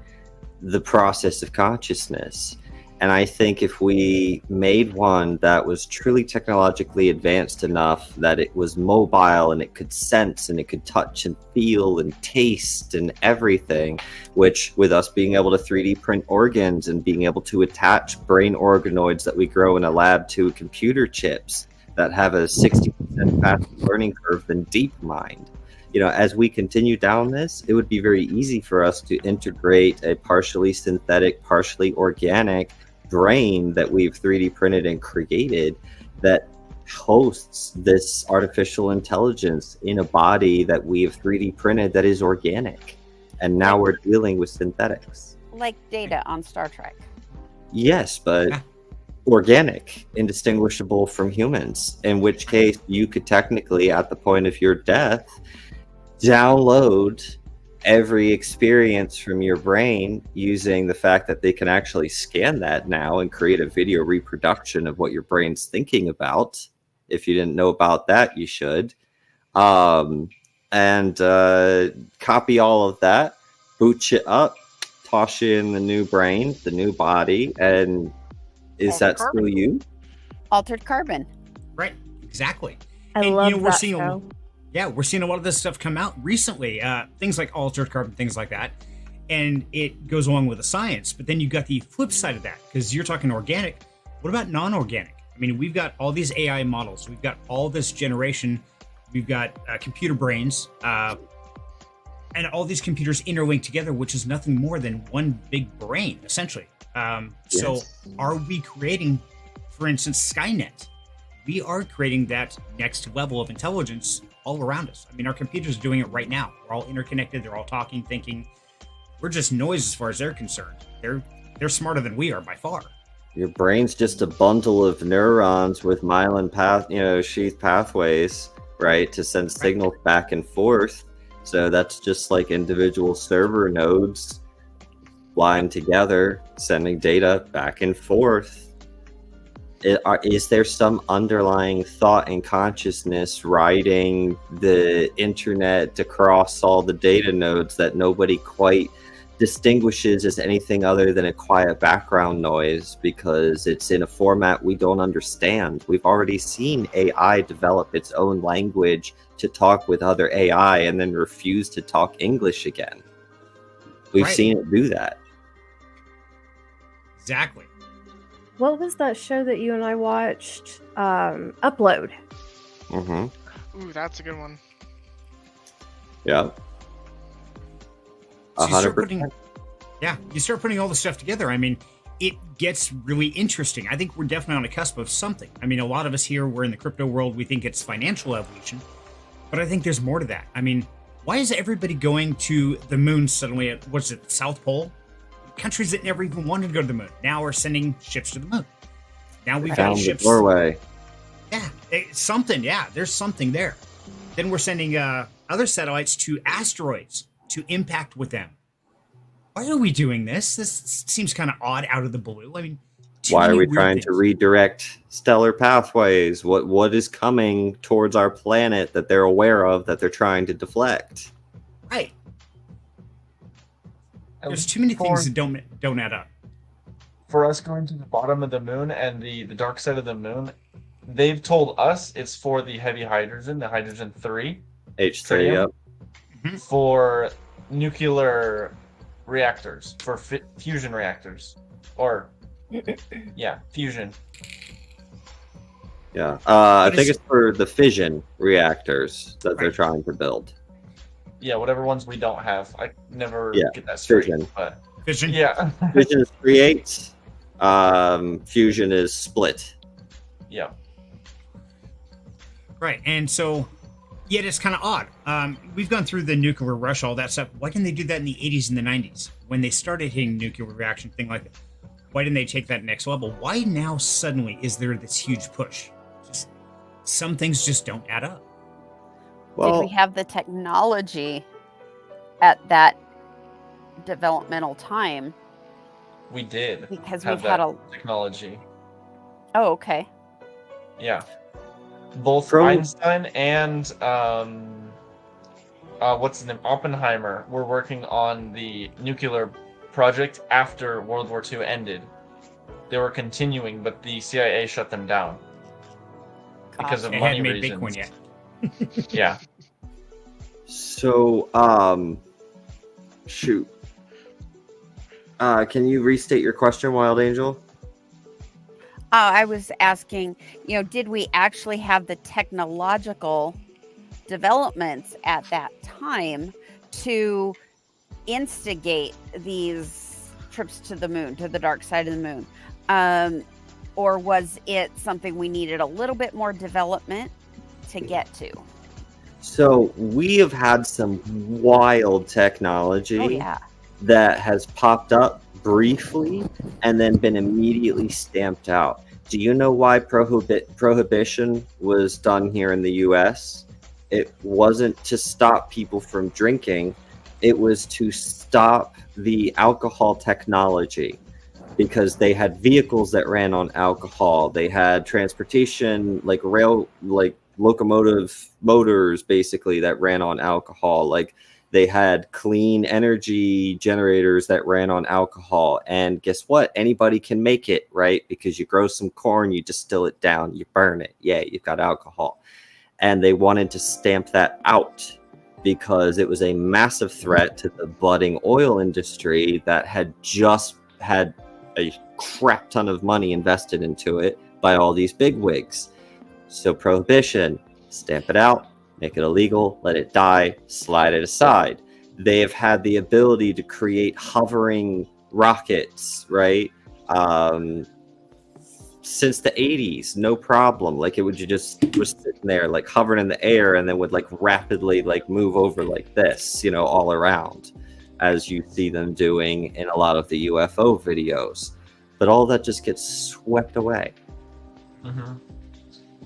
the process of consciousness. And I think if we made one that was truly technologically advanced enough that it was mobile and it could sense and it could touch and feel and taste and everything, which with us being able to 3D print organs and being able to attach brain organoids that we grow in a lab to computer chips that have a 60% faster learning curve than DeepMind. You know, as we continue down this, it would be very easy for us to integrate a partially synthetic, partially organic brain that we've 3D printed and created that hosts this artificial intelligence in a body that we have 3D printed that is organic. And now we're dealing with synthetics. Like Data on Star Trek. Yes, but organic, indistinguishable from humans, in which case you could technically, at the point of your death, download every experience from your brain using the fact that they can actually scan that now and create a video reproduction of what your brain's thinking about. If you didn't know about that, you should. And copy all of that, boot you up, toss you in the new brain, the new body, and is that still you? Altered Carbon. Right, exactly. I love that show. We're seeing a lot of this stuff come out recently. Things like Altered Carbon, things like that. And it goes along with the science. But then you've got the flip side of that, because you're talking organic. What about non-organic? I mean, we've got all these AI models. We've got all this generation. We've got computer brains. and all these computers interlink together, which is nothing more than one big brain, essentially. So are we creating, for instance, Skynet? We are creating that next level of intelligence all around us. I mean, our computers are doing it right now. We're all interconnected. They're all talking, thinking. We're just noise as far as they're concerned. They're smarter than we are by far. Your brain's just a bundle of neurons with myelin sheath pathways, right, to send signals back and forth. So that's just like individual server nodes flying together, sending data back and forth. Is there some underlying thought and consciousness riding the internet across all the data nodes that nobody quite distinguishes as anything other than a quiet background noise because it's in a format we don't understand? We've already seen AI develop its own language to talk with other AI and then refuse to talk English again. We've seen it do that. Exactly. What was that show that you and I watched? Upload. Mm-hmm. Ooh, that's a good one. Yeah. So you start putting all the stuff together. I mean, it gets really interesting. I think we're definitely on the cusp of something. I mean, a lot of us here, we're in the crypto world. We think it's financial evolution, but I think there's more to that. I mean, why is everybody going to the moon suddenly at, what's it, the South Pole? Countries that never even wanted to go to the moon now are sending ships to the moon. Now we've got ships. Norway. Yeah, something. Yeah, there's something there. Then we're sending other satellites to asteroids to impact with them. Why are we doing this? This seems kind of odd, out of the blue. I mean, why are we trying to redirect stellar pathways? What is coming towards our planet that they're aware of that they're trying to deflect? Right. There's too many things that don't add up. For us going to the bottom of the moon and the dark side of the moon, they've told us it's for the heavy hydrogen, the hydrogen 3. H3, yep. Mm-hmm. For nuclear reactors, for fusion reactors. Or, yeah, fusion. Yeah, I think it's for the fission reactors that they're trying to build. Yeah, whatever ones we don't have. I never get that straight. Fission. But fission? Yeah. Fission is create. Fusion is split. Yeah. Right, and so, yet it's kind of odd. We've gone through the nuclear rush, all that stuff. Why didn't they do that in the 80s and the 90s? When they started hitting nuclear reaction, thing like that. Why didn't they take that next level? Why now suddenly is there this huge push? Some things just don't add up. Well, did we have the technology at that developmental time? We did. Because we've had a technology. Oh, okay. Yeah. Both Einstein and what's his name? Oppenheimer were working on the nuclear project after World War II ended. They were continuing, but the CIA shut them down because of money reasons. Bitcoin yet. Yeah. So, shoot. Can you restate your question, Wild Angel? I was asking, did we actually have the technological developments at that time to instigate these trips to the moon, to the dark side of the moon? Or was it something we needed a little bit more development to get to? So we have had some wild technology that has popped up briefly and then been immediately stamped out. Do you know why prohibition was done here in the US? It wasn't to stop people from drinking. It was to stop the alcohol technology because they had vehicles that ran on alcohol. They had transportation, like locomotive motors basically that ran on alcohol. Like they had clean energy generators that ran on alcohol. And guess what? Anybody can make it, right? Because you grow some corn, you distill it down, you burn it. Yeah, you've got alcohol. And they wanted to stamp that out because it was a massive threat to the budding oil industry that had just had a crap ton of money invested into it by all these bigwigs. So prohibition, stamp it out, make it illegal, let it die, slide it aside. they have had the ability to create hovering rockets, right? Since the 80s, no problem. Like, it would just was sitting there, like hovering in the air, and then would like rapidly like move over like this, you know, all around, as you see them doing in a lot of the UFO videos. But all that just gets swept away. Mm-hmm.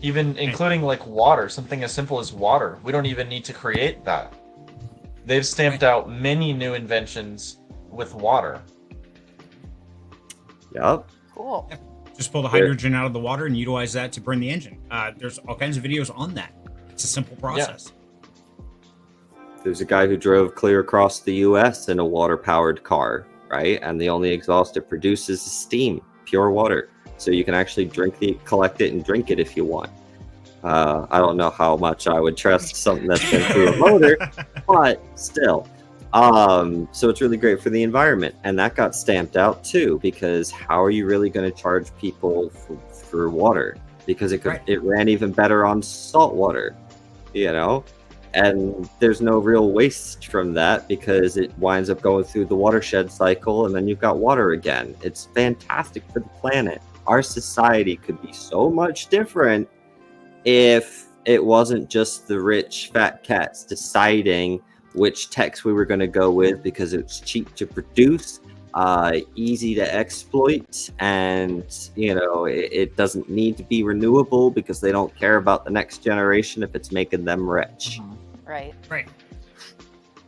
Even including like water, something as simple as water. We don't even need to create that. They've stamped out many new inventions with water. Yep. Cool. Yep. Just pull the hydrogen out of the water and utilize that to burn the engine. There's all kinds of videos on that. It's a simple process. Yeah. There's a guy who drove clear across the U.S. in a water-powered car, right? And the only exhaust it produces is steam, pure water. So you can actually collect it and drink it if you want. I don't know how much I would trust something that's been through a motor, but still. So it's really great for the environment, and that got stamped out too, because how are you really going to charge people for water? Because it ran even better on salt water, you know, and there's no real waste from that because it winds up going through the watershed cycle, and then you've got water again. It's fantastic for the planet. Our society could be so much different if it wasn't just the rich fat cats deciding which text we were going to go with because it's cheap to produce, easy to exploit, and you know it doesn't need to be renewable because they don't care about the next generation if it's making them rich. Right. Right.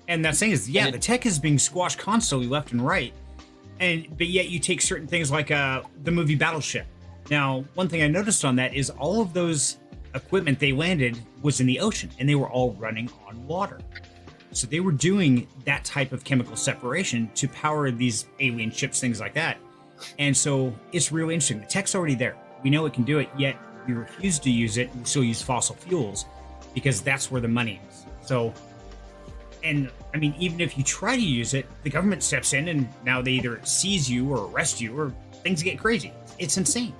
And that thing is, the tech is being squashed constantly left and right, but yet you take certain things like the movie Battleship. Now, one thing I noticed on that is all of those equipment they landed was in the ocean, and they were all running on water. So they were doing that type of chemical separation to power these alien ships, things like that. And so it's really interesting. The tech's already there. We know it can do it, yet we refuse to use it. We still use fossil fuels because that's where the money is. So, and I mean, even if you try to use it, the government steps in and now they either seize you or arrest you or things get crazy. It's insane.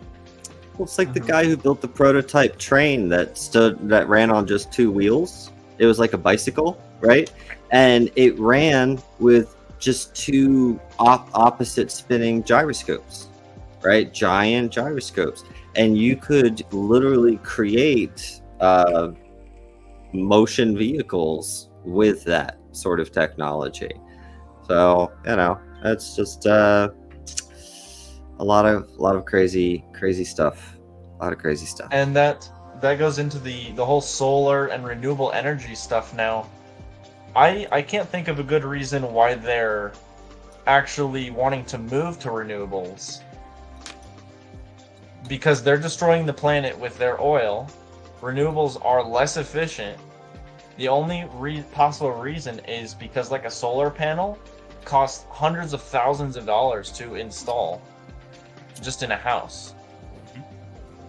Well, it's like the guy who built the prototype train that ran on just two wheels. It was like a bicycle, right? And it ran with just two opposite spinning gyroscopes, right? Giant gyroscopes. And you could literally create motion vehicles with that sort of technology. So, you know, that's just a lot of crazy stuff. A lot of crazy stuff. And that goes into the whole solar and renewable energy stuff now. I can't think of a good reason why they're actually wanting to move to renewables. Because they're destroying the planet with their oil. Renewables are less efficient. The only possible reason is because like a solar panel costs hundreds of thousands of dollars to install just in a house.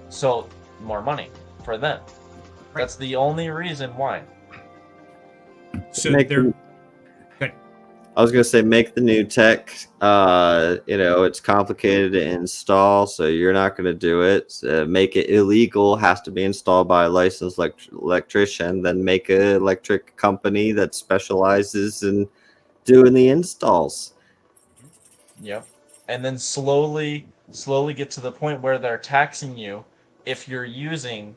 So more money for them. Right. That's the only reason why. So they're good. I was gonna say make the new tech. You know, it's complicated to install, so you're not gonna do it. Make it illegal, has to be installed by a licensed electrician. Then make an electric company that specializes in doing the installs. Yep, and then slowly get to the point where they're taxing you if you're using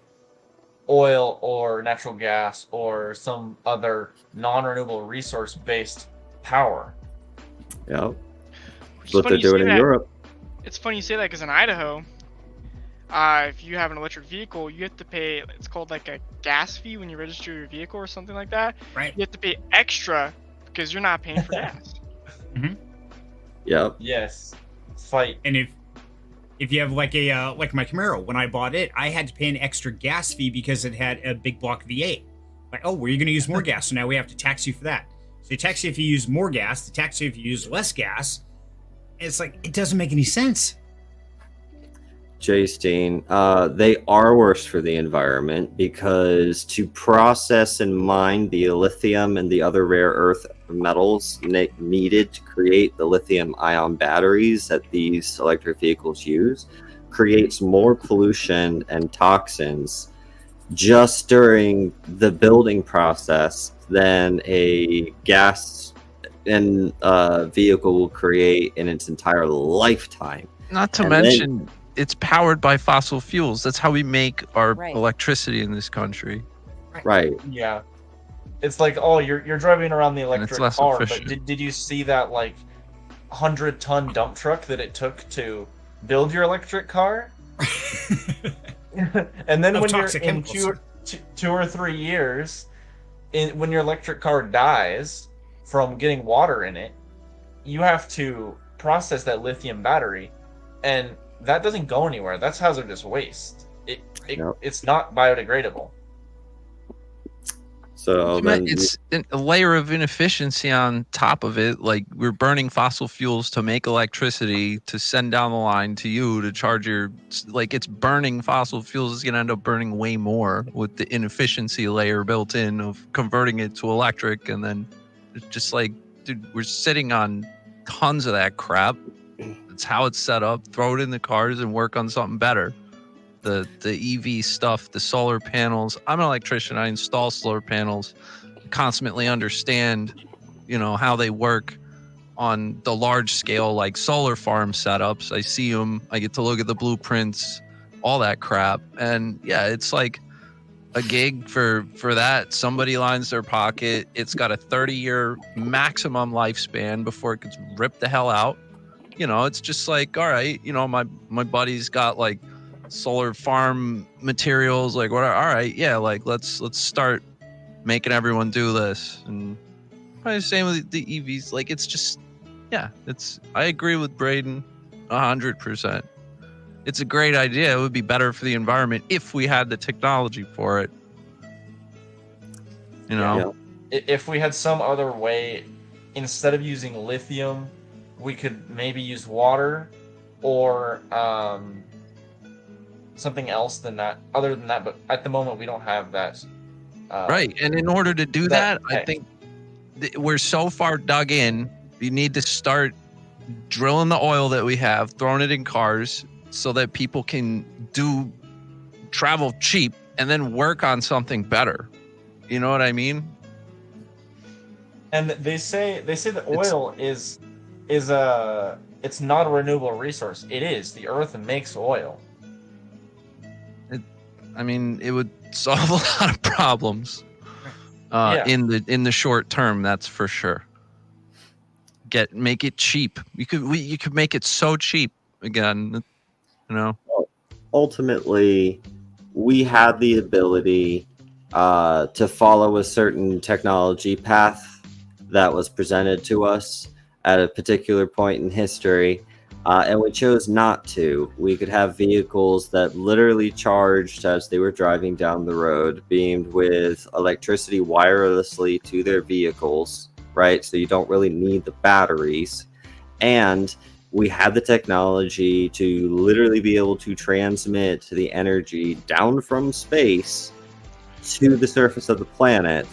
oil or natural gas or some other non-renewable resource-based power. Yeah, that's what they're doing in Europe. It's funny you say that because in Idaho, if you have an electric vehicle, you have to pay, it's called like a gas fee when you register your vehicle or something like that. Right. You have to pay extra because you're not paying for gas. Mm-hmm. Yep. Yes. Fight. And if you have like my Camaro, when I bought it, I had to pay an extra gas fee because it had a big block V8. Like, oh, well, you're going to use more gas, so now we have to tax you for that. So they tax you if you use more gas, they tax you if you use less gas. And it's like, it doesn't make any sense. Jay Steen, they are worse for the environment because to process and mine the lithium and the other rare earth metals needed to create the lithium ion batteries that these electric vehicles use creates more pollution and toxins just during the building process than a gas vehicle will create in its entire lifetime. Not to mention, it's powered by fossil fuels. That's how we make our electricity in this country. Right. Yeah. It's like, oh, you're driving around the electric car, efficient. but did you see that like 100-ton dump truck that it took to build your electric car? And then when you're in 2 or 3 years, when your electric car dies from getting water in it, you have to process that lithium battery, and that doesn't go anywhere. That's hazardous waste. It's not biodegradable. So then it's a layer of inefficiency on top of it. Like, we're burning fossil fuels to make electricity to send down the line to you to charge your, like, it's burning fossil fuels. It's going to end up burning way more with the inefficiency layer built in of converting it to electric. And then it's just like, dude, we're sitting on tons of that crap. That's how it's set up. Throw it in the cars and work on something better. The EV stuff, the solar panels. I'm an electrician. I install solar panels. Constantly understand, how they work on the large scale, like solar farm setups. I see them. I get to look at the blueprints, all that crap. And yeah, it's like a gig for that. Somebody lines their pocket. It's got a 30-year maximum lifespan before it gets ripped the hell out. It's just like, all right, my buddy's got like solar farm materials, like whatever. All right, yeah, like let's start making everyone do this. And probably the same with the EVs. Like, it's just, yeah, I agree with Braden 100%. It's a great idea. It would be better for the environment if we had the technology for it. Yeah. If we had some other way, instead of using lithium, we could maybe use water or something else other than that. But at the moment, we don't have that. Right. And in order to do that, I think we're so far dug in, you need to start drilling the oil that we have, throwing it in cars so that people can travel cheap and then work on something better. You know what I mean? And they say that oil is it's not a renewable resource. It is. The earth makes oil. It would solve a lot of problems in the short term. That's for sure. Make it cheap. You could make it so cheap again. Ultimately, we have the ability to follow a certain technology path that was presented to us at a particular point in history. And we chose not to. We could have vehicles that literally charged as they were driving down the road, beamed with electricity wirelessly to their vehicles, right? So you don't really need the batteries. And we had the technology to literally be able to transmit the energy down from space to the surface of the planet.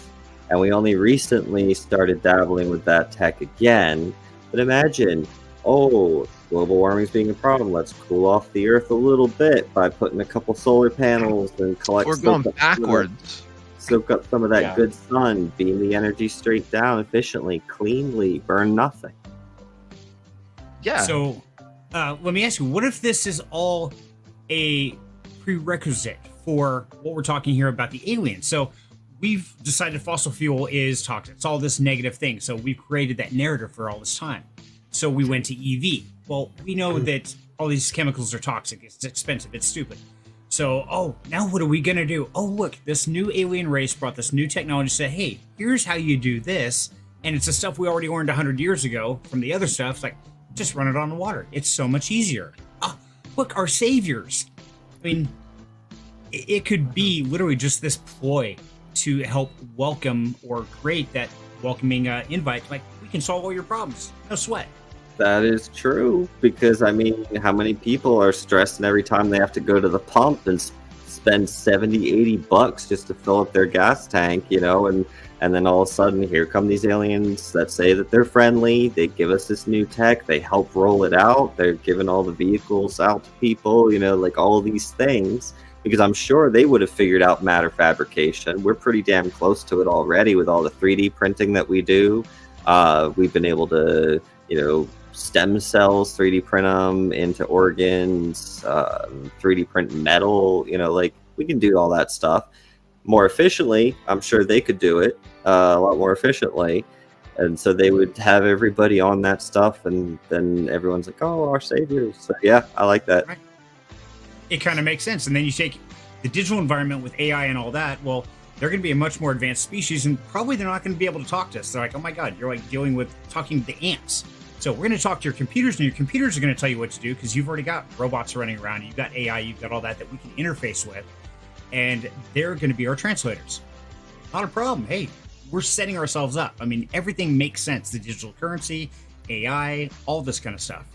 And we only recently started dabbling with that tech again. But imagine, global warming is being a problem. Let's cool off the Earth a little bit by putting a couple solar panels and We're going backwards. Soak up some of that good sun, beam the energy straight down efficiently, cleanly, burn nothing. Yeah. So, let me ask you: what if this is all a prerequisite for what we're talking here about the aliens? So, we've decided fossil fuel is toxic. It's all this negative thing. So we've created that narrative for all this time. So we went to EV. Well, we know that all these chemicals are toxic. It's expensive. It's stupid. So, now what are we going to do? Oh, look, this new alien race brought this new technology, said, hey, here's how you do this. And it's the stuff we already learned 100 years ago from the other stuff. It's like, just run it on the water. It's so much easier. Look, our saviors. I mean, it could be literally just this ploy to help welcome or create that welcoming invite. Like, we can solve all your problems. No sweat. That is true, because how many people are stressed and every time they have to go to the pump and spend $70-$80 just to fill up their gas tank, and then all of a sudden here come these aliens that say that they're friendly. They give us this new tech. They help roll it out. They're giving all the vehicles out to people, like all of these things, because I'm sure they would have figured out matter fabrication. We're pretty damn close to it already with all the 3D printing that we do. We've been able to, stem cells, 3D print them into organs, 3D print metal, like we can do all that stuff more efficiently. I'm sure they could do it a lot more efficiently. And so they would have everybody on that stuff, and then everyone's like, oh, our saviors. So yeah, I like that. Right. It kind of makes sense. And then you take the digital environment with AI and all that. Well, they're going to be a much more advanced species, and probably they're not going to be able to talk to us. They're like, oh my God, you're like dealing with talking to ants. So we're going to talk to your computers, and your computers are going to tell you what to do because you've already got robots running around. You've got AI, you've got all that we can interface with, and they're going to be our translators. Not a problem. Hey, we're setting ourselves up. I mean, everything makes sense. The digital currency, AI, all this kind of stuff.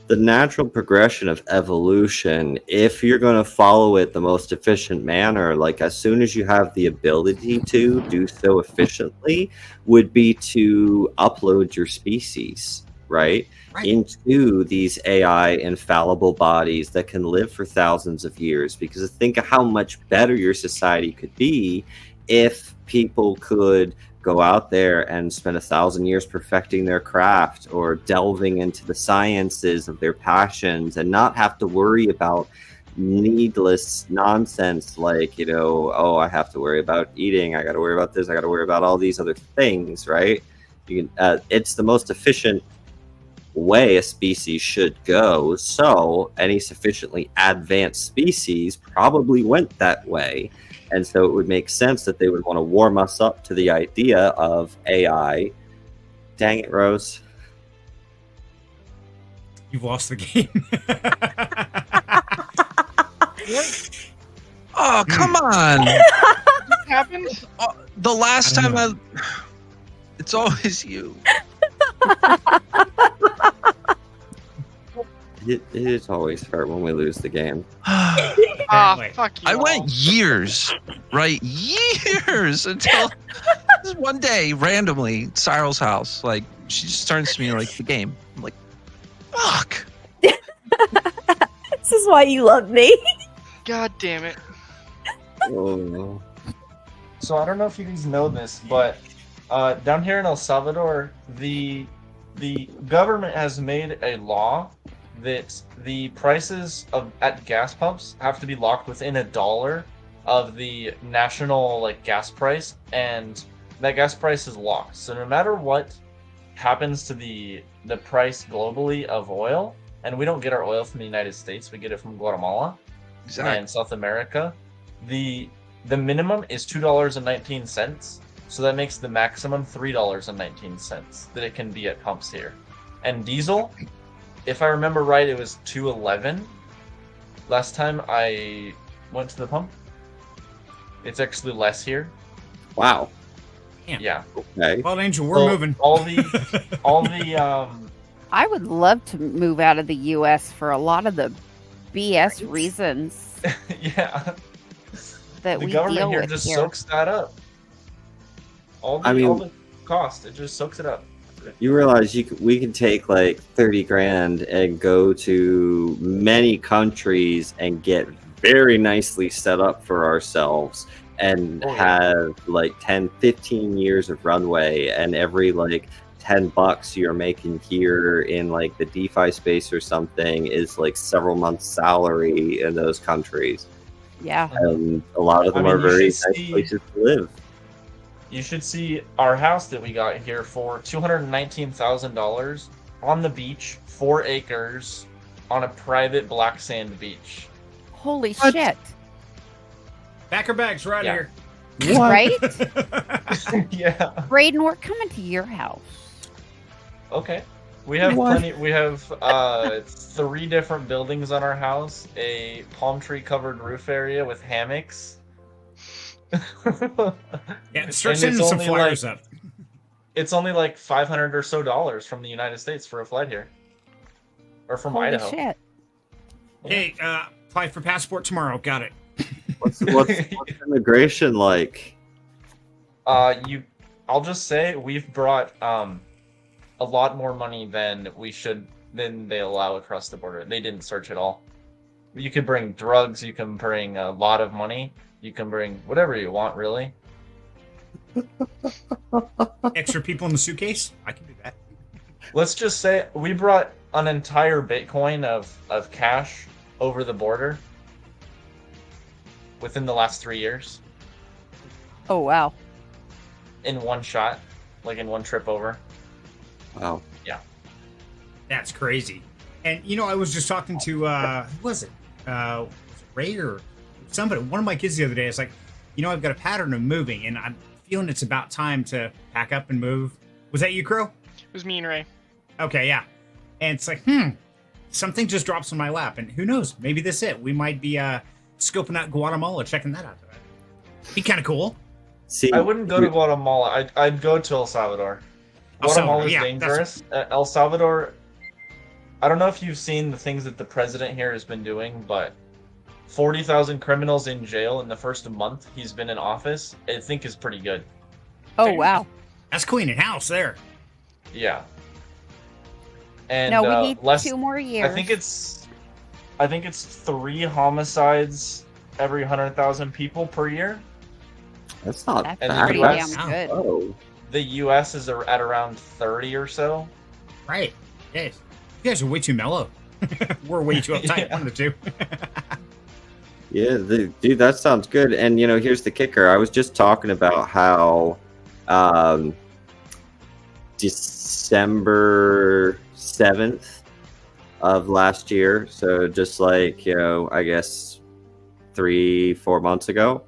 The natural progression of evolution, if you're going to follow it the most efficient manner, like as soon as you have the ability to do so efficiently, would be to upload your species, right? Into these AI infallible bodies that can live for thousands of years. Because think of how much better your society could be if people could go out there and spend 1,000 years perfecting their craft or delving into the sciences of their passions and not have to worry about needless nonsense like, oh, I have to worry about eating, I got to worry about this, I got to worry about all these other things, right? You can, it's the most efficient way a species should go. So any sufficiently advanced species probably went that way. And so it would make sense that they would want to warm us up to the idea of AI. Dang it, Rose. You've lost the game. Oh, come on. What happened? The last time it's always you. It is always hurt when we lose the game. Fuck you. I went years, right? Years until this one day, randomly, Cyril's house, like, she just turns to me like, the game. I'm like, fuck. This is why you love me. God damn it. Oh. So I don't know if you guys know this, but down here in El Salvador, the government has made a law that the prices at gas pumps have to be locked within $1 of the national gas price, and that gas price is locked. So no matter what happens to the price globally of oil, and we don't get our oil from the United States, we get it from Guatemala and South America. The minimum is $2.19, so that makes the maximum $3.19 that it can be at pumps here. And diesel, if I remember right, it was $2.11 last time I went to the pump. It's actually less here. Wow. Damn. Yeah. Okay. Well, Angel, we're moving. All the I would love to move out of the U.S. for a lot of the BS reasons yeah. that The we government deal here with just here. soaks that up. All the cost, it just soaks it up. You realize we can take like 30 grand and go to many countries and get very nicely set up for ourselves and have like 10, 15 years of runway, and every like $10 you're making here in like the DeFi space or something is like several months salary in those countries. Yeah. And a lot of them are very nice places to live. You should see our house that we got here for $219,000 on the beach, 4 acres, on a private black sand beach. Holy shit. Pack our bags, we're out of here. What? Right? Yeah. Braden, we're coming to your house. Okay. We have plenty. We have 3 different buildings on our house, a palm tree covered roof area with hammocks. Yeah, start sending some flyers up. It's only like $500 or so from the United States for a flight here, or from Holy Idaho. shit. Hey, apply for passport tomorrow. Got it. What's immigration like? I'll just say we've brought a lot more money than they allow across the border. They didn't search at all. You can bring drugs. You can bring a lot of money. You can bring whatever you want, really. Extra people in the suitcase? I can do that. Let's just say we brought an entire Bitcoin of cash over the border within the last 3 years Oh wow. in one shot, like in one trip over. Wow. That's crazy. And I was just talking to who was it? Was it Ray or somebody? One of my kids the other day. It's like, I've got a pattern of moving, and I'm feeling it's about time to pack up and move. Was that you, Crow? It was me and Ray. Okay, yeah. And it's like, something just drops on my lap, and who knows? Maybe this is it. We might be scoping out Guatemala, checking that out. Be kind of cool. See, I wouldn't go to Guatemala. I'd go to El Salvador. Guatemala is dangerous. El Salvador. I don't know if you've seen the things that the president here has been doing, but 40,000 criminals in jail in the first month he's been in office, I think is pretty good. Oh wow. That's clean in house there. Yeah. And No, we need less, 2 more years. I think it's 3 homicides every 100,000 people per year. That's not That's bad. pretty That's- damn good. Oh, The U.S. is at around 30 or so. Right. Yes. You guys are way too mellow. We're way too uptight. One of the two. yeah, dude, that sounds good. And here's the kicker. I was just talking about how December 7th of last year, so just like I guess 3-4 months ago,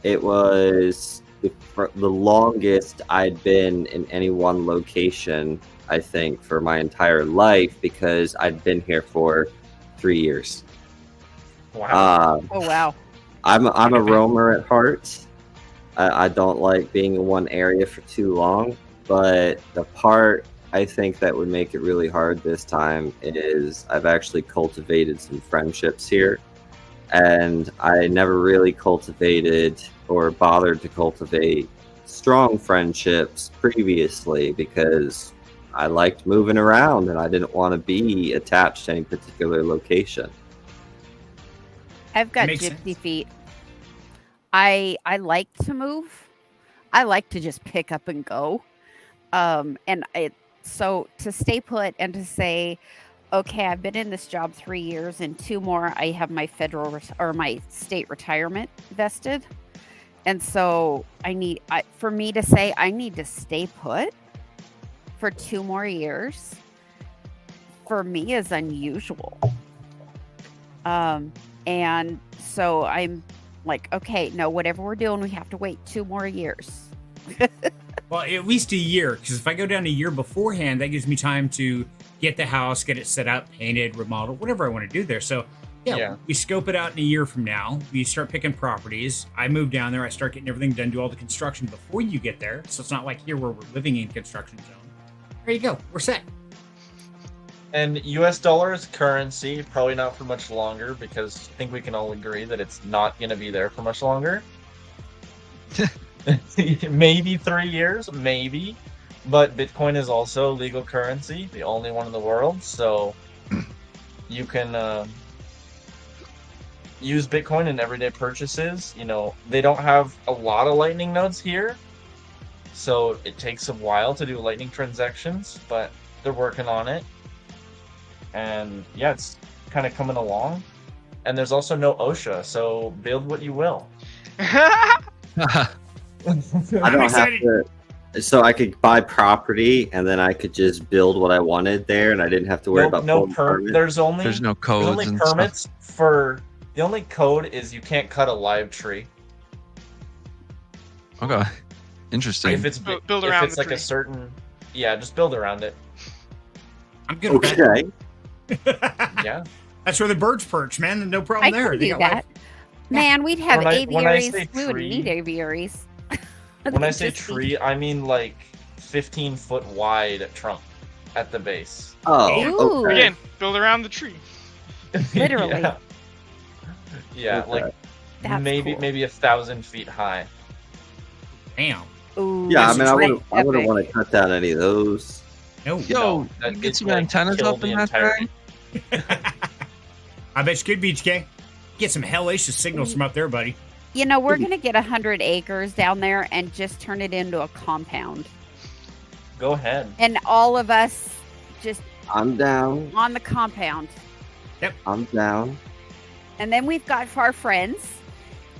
it was the longest I'd been in any one location, I think, for my entire life, because I'd been here for 3 years. Wow. Oh wow. I'm a roamer at heart. I don't like being in one area for too long, but the part I think that would make it really hard this time is I've actually cultivated some friendships here, and I never really cultivated or bothered to cultivate strong friendships previously because I liked moving around and I didn't want to be attached to any particular location. I've got Makes gypsy sense. feet. I like to move. I like to just pick up and go. So to stay put and to say, okay, I've been in this job 3 years and 2 more, I have my federal or my state retirement vested. And so for me to say I need to stay put for 2 more years, for me is unusual. And so I'm like, okay, no, whatever we're doing, we have to wait 2 more years. Well, at least a year, because if I go down a year beforehand, that gives me time to get the house, get it set up, painted, remodeled, whatever I want to do there. So, yeah, we scope it out in a year from now. We start picking properties. I move down there. I start getting everything done, do all the construction before you get there. So it's not like here where we're living in construction zone. There you go. We're set. And U.S. dollar is currency, probably not for much longer, because I think we can all agree that it's not going to be there for much longer. Maybe 3 years, maybe. But Bitcoin is also legal currency, the only one in the world. So you can use Bitcoin in everyday purchases. They don't have a lot of Lightning nodes here, so it takes a while to do Lightning transactions, but they're working on it. And yeah, it's kind of coming along. And there's also no OSHA, so build what you will. I don't have to. So I could buy property and then I could just build what I wanted there, and I didn't have to worry about permits. There's no codes. There's only permits for. The only code is you can't cut a live tree. Okay, interesting. If it's build around if it's the like tree. a certain, just build around it. I'm good with Okay. that. Yeah. That's where the birds perch, man. No problem I there. can They do got that. life. Man, we'd have When I aviaries. say We would tree- need aviaries. When I say Just be- tree, I mean like 15-foot wide trunk at the base. Oh, Ooh. okay. Again, build around the tree. Literally. Yeah, Okay. like That's maybe cool. 1,000 feet high. Damn. Ooh, Yeah, I This mean, is I wouldn't epic. want to cut down any of those. No. Yo, that you get is some like antennas kill up the in that entirety. thing? I bet you could, BTK. Get some hellacious signals from up there, buddy. we're gonna get 100 acres down there and just turn it into a compound. Go ahead. And all of us just I'm down. on the compound. I'm down. And then we've got our friends.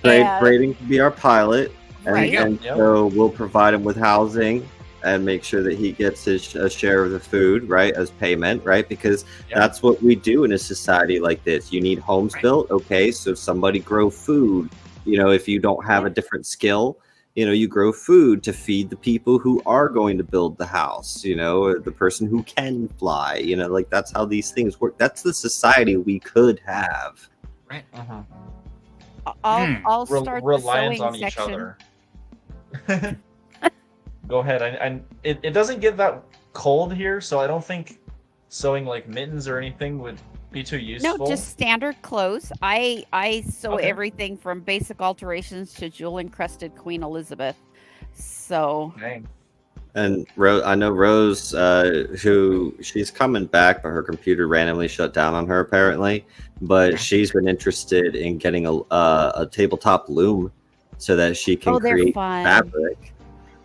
Braden can be our pilot, Right. and so we'll provide him with housing and make sure that he gets his share of the food, right, as payment, right? Because that's what we do in a society like this. You need homes built, okay? So somebody grow food. If you don't have a different skill, you grow food to feed the people who are going to build the house, or the person who can fly, like that's how these things work. That's the society we could have. Right. I'll start the reliant sewing on each section. other. Go ahead. It doesn't get that cold here, so I don't think sewing like mittens or anything would be too useful. No, just standard clothes. I sew everything from basic alterations to jewel encrusted Queen Elizabeth. So. Dang. And I know Rose, who she's coming back, but her computer randomly shut down on her apparently. But she's been interested in getting a tabletop loom so that she can create fabric.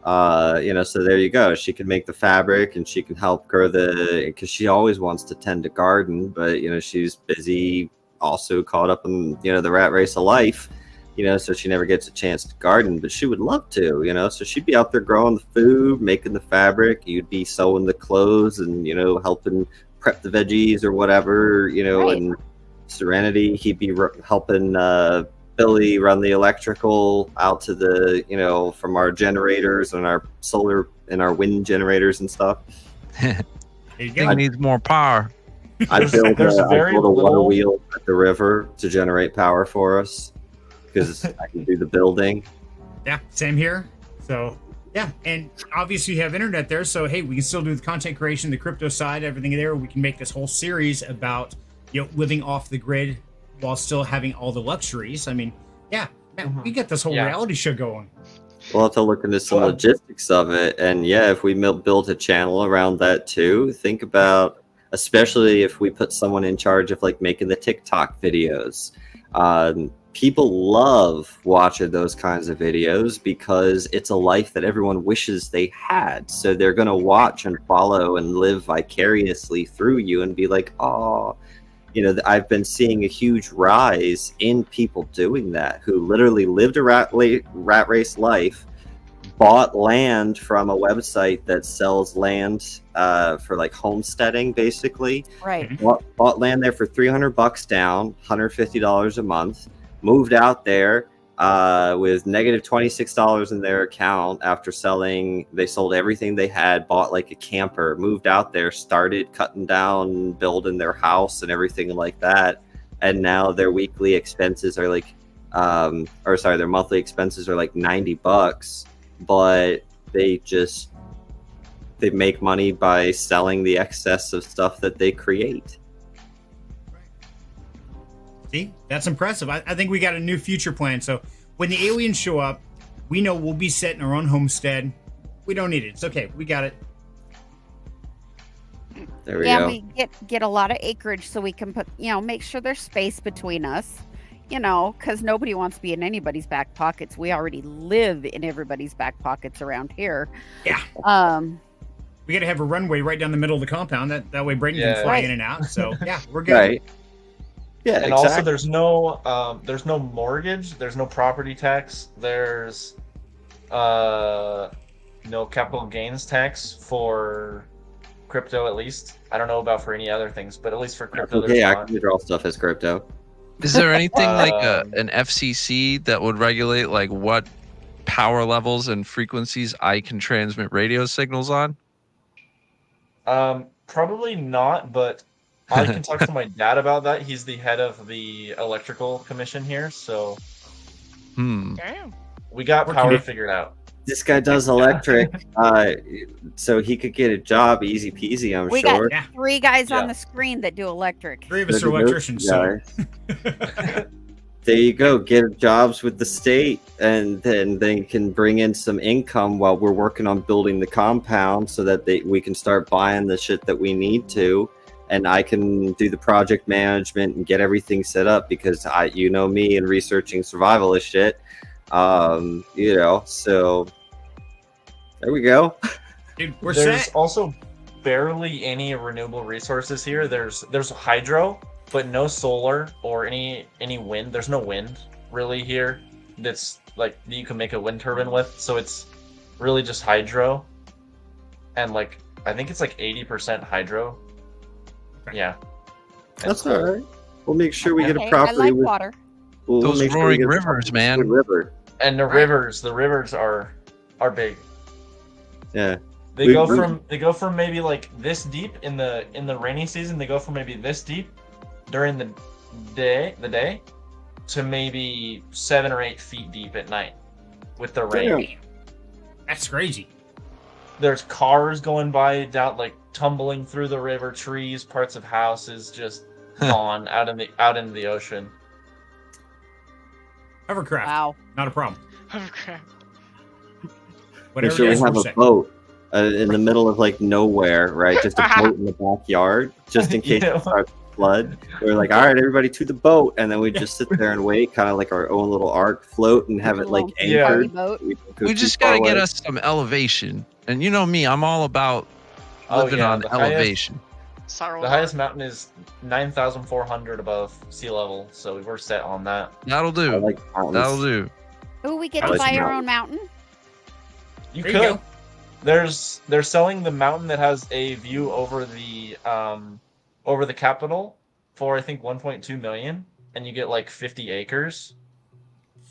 So there you go. She can make the fabric and she can help grow because she always wants to tend to garden, but she's busy, also caught up in the rat race of life. So she never gets a chance to garden, but she would love to, so she'd be out there growing the food, making the fabric, you'd be sewing the clothes and, helping prep the veggies or whatever, and Serenity, he'd be helping Billy run the electrical out to the, from our generators and our solar and our wind generators and stuff. He needs more power. I built a water wheel at the river to generate power for us. Because I can do the building. Yeah, same here. So, yeah. And obviously you have internet there. So, hey, we can still do the content creation, the crypto side, everything there. We can make this whole series about, living off the grid while still having all the luxuries. I mean, yeah, man, we get this whole reality show going. We'll have to look into some logistics of it. And yeah, if we build a channel around that too, think about, especially if we put someone in charge of like making the TikTok videos. People love watching those kinds of videos because it's a life that everyone wishes they had. So they're going to watch and follow and live vicariously through you and be like, oh, I've been seeing a huge rise in people doing that who literally lived a rat race life, bought land from a website that sells land for like homesteading, basically. Right. Bought land there for $300 down, $150 a month. Moved out there with negative $26 in their account after they sold everything they had, bought like a camper, moved out there, started cutting down, building their house and everything like that. And now their weekly expenses are like, their monthly expenses are like $90, but they make money by selling the excess of stuff that they create. See, that's impressive. I think we got a new future plan. So when the aliens show up, we know we'll be set in our own homestead. We don't need it. It's okay. We got it. There we go. We get a lot of acreage so we can put, make sure there's space between us, because nobody wants to be in anybody's back pockets. We already live in everybody's back pockets around here. Yeah. We got to have a runway right down the middle of the compound. That way Braden can fly in and out. So yeah, we're good. Right. Yeah, and also there's no mortgage, there's no property tax, there's no capital gains tax for crypto, at least. I don't know about for any other things, but at least for crypto, there's I can withdraw stuff as crypto. Is there anything like an FCC that would regulate like what power levels and frequencies I can transmit radio signals on? Probably not, but I can talk to my dad about that. He's the head of the electrical commission here, so Damn. We got power figured out. This guy does electric, so he could get a job easy peasy, I'm sure. We got 3 guys on the screen that do electric. 3 of us are electricians, so. There you go. Get jobs with the state, and then they can bring in some income while we're working on building the compound so that we can start buying the shit that we need to. and I can do the project management and get everything set up because you know me and researching survivalist shit. So there we go. Dude, we're There's set. also barely any renewable resources here. There's hydro, but no solar or any wind. There's no wind really here that's like you can make a wind turbine with. So it's really just hydro, and like I think it's like 80% hydro. Yeah, That's all right. We'll make sure we get a Okay, I property like with water. Those make sure we roaring get a rivers, property man. with river. and the rivers are big. Yeah. They go from maybe like this deep in the rainy season. They go from maybe this deep during the day to maybe 7 or 8 feet deep at night with the rain. Damn. That's crazy. There's cars going by down, like tumbling through the river, trees, parts of houses just gone out into the ocean. Hovercraft. Wow. Not a problem. Oh crap. Make Whatever sure it we is, have we're a set. boat in the middle of like nowhere, right? Just a boat in the backyard, just in case Yeah. it starts to flood. We're like, all right, everybody to the boat, and then we just sit there and wait, kind of like our own little ark float, and have it like Yeah. anchored. Boat. We don't go We too just far got to get away. us some elevation. And you know me, I'm all about living on the highest- elevation. Sorry. The highest mountain is 9,400 above sea level, so we're set on that. That'll I do. like mountains. That'll do. Ooh, we get I to like buy our mountains. own mountain. You There could. you go. They're selling the mountain that has a view over the capital for I think 1.2 million, and you get like 50 acres.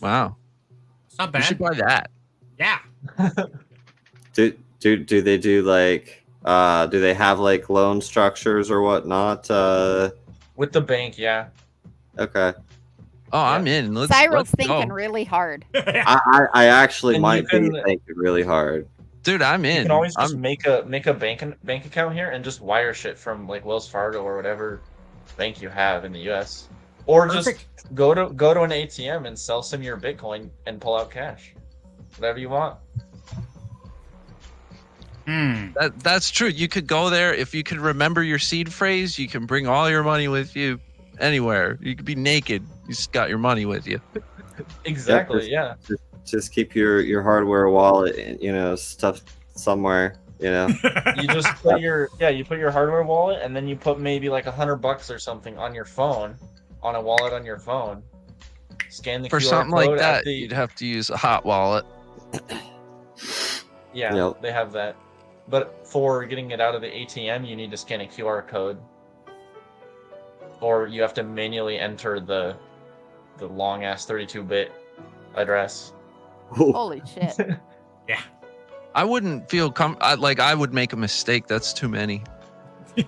Wow. It's not We bad. should buy that. Yeah. Do they do like do they have like loan structures or whatnot? With the bank, yeah. Okay. Oh, I'm in. Let's Cyril's go. thinking really hard. I actually And might you can- be thinking really hard. Dude, I'm in. You can always just I'm, make a bank account here and just wire shit from like Wells Fargo or whatever bank you have in the U.S. Or Perfect. just go to an ATM and sell some of your Bitcoin and pull out cash, whatever you want. that's true. You could go there. If you could remember your seed phrase, you can bring all your money with you anywhere. You could be naked. You just got your money with you. Exactly. Yeah. Just keep your hardware wallet and stuff somewhere. You just put your hardware wallet, and then you put maybe like $100 or something on your phone, on a wallet on your phone. Scan the For QR something code like at that, the- you'd have to use a hot wallet. Yeah, Yep. they have that. But for getting it out of the ATM, you need to scan a QR code, or you have to manually enter the long ass 32-bit address. Holy shit. I wouldn't feel I would make a mistake. That's too many.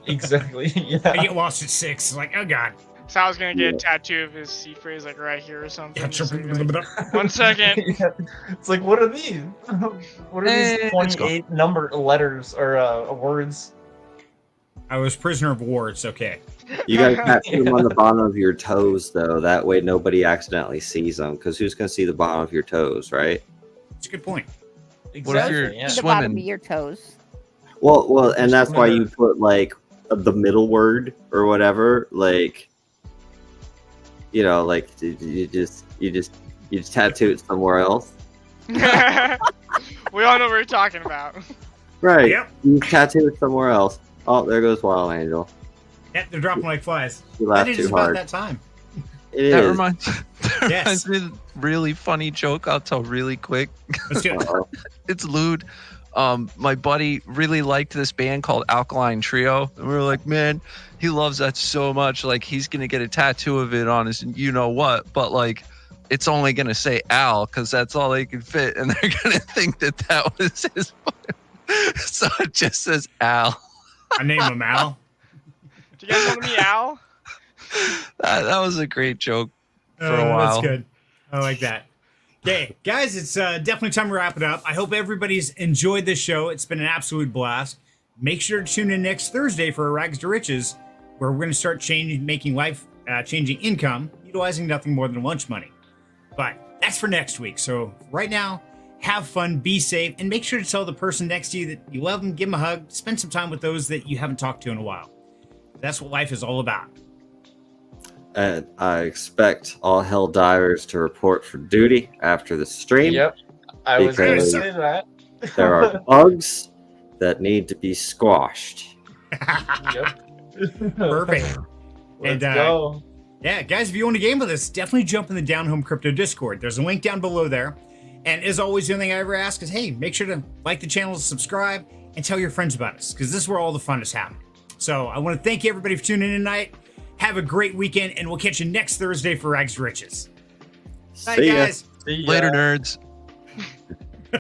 Exactly. I Yeah. get lost at 6. Like, oh god. So I was gonna get a tattoo of his C phrase like right here or something. Yeah, just so you're like, 1 second. Yeah. It's like, what are these? What are these Let's go. 28 letters or words? I was prisoner of war. It's okay. You got to tattoo them on the bottom of your toes, though. That way, nobody accidentally sees them. Because who's going to see the bottom of your toes, right? It's a good point. What if you're Exactly, yeah. The bottom of swimming? your toes. Well, and that's why you Remember- put like the middle word or whatever. Like, like you just tattoo it somewhere else, We all know what you're talking about. right? Yep. You tattoo it somewhere else. Oh, there goes Wild Angel. Yeah, they're dropping like flies. You That laughed is too about hard. that time. It That is. reminds, Yes. reminds me of a really funny joke I'll tell really quick. Let's do it. Uh-oh. It's lewd. My buddy really liked this band called Alkaline Trio, and we were like, man, he loves that so much. Like, he's gonna get a tattoo of it on his, you know what? But like, it's only gonna say Al because that's all they can fit, and they're gonna think that was his. So it just says Al. I name him Al. Do you guys want to meow? That was a great joke for a That's while. good. I like that. Okay, guys, it's definitely time to wrap it up. I hope everybody's enjoyed this show. It's been an absolute blast. Make sure to tune in next Thursday for Rags to Riches, where we're going to start making life changing income, utilizing nothing more than lunch money. But that's for next week. So right now, have fun, be safe, and make sure to tell the person next to you that you love them, give them a hug, spend some time with those that you haven't talked to in a while. That's what life is all about. And I expect all hell divers to report for duty after the stream. Yep. I was going to Because say that. there are bugs that need to be squashed. Yep. Perfect. Let's And, go. Yeah, guys, if you want to game with us, definitely jump in the Down Home Crypto Discord. There's a link down below there. And as always, the only thing I ever ask is, hey, make sure to like the channel, subscribe, and tell your friends about us, because this is where all the fun is happening. So I want to thank you, everybody, for tuning in tonight. Have a great weekend, and we'll catch you next Thursday for Rags to Riches. Bye, See ya. guys. See ya. Later, nerds.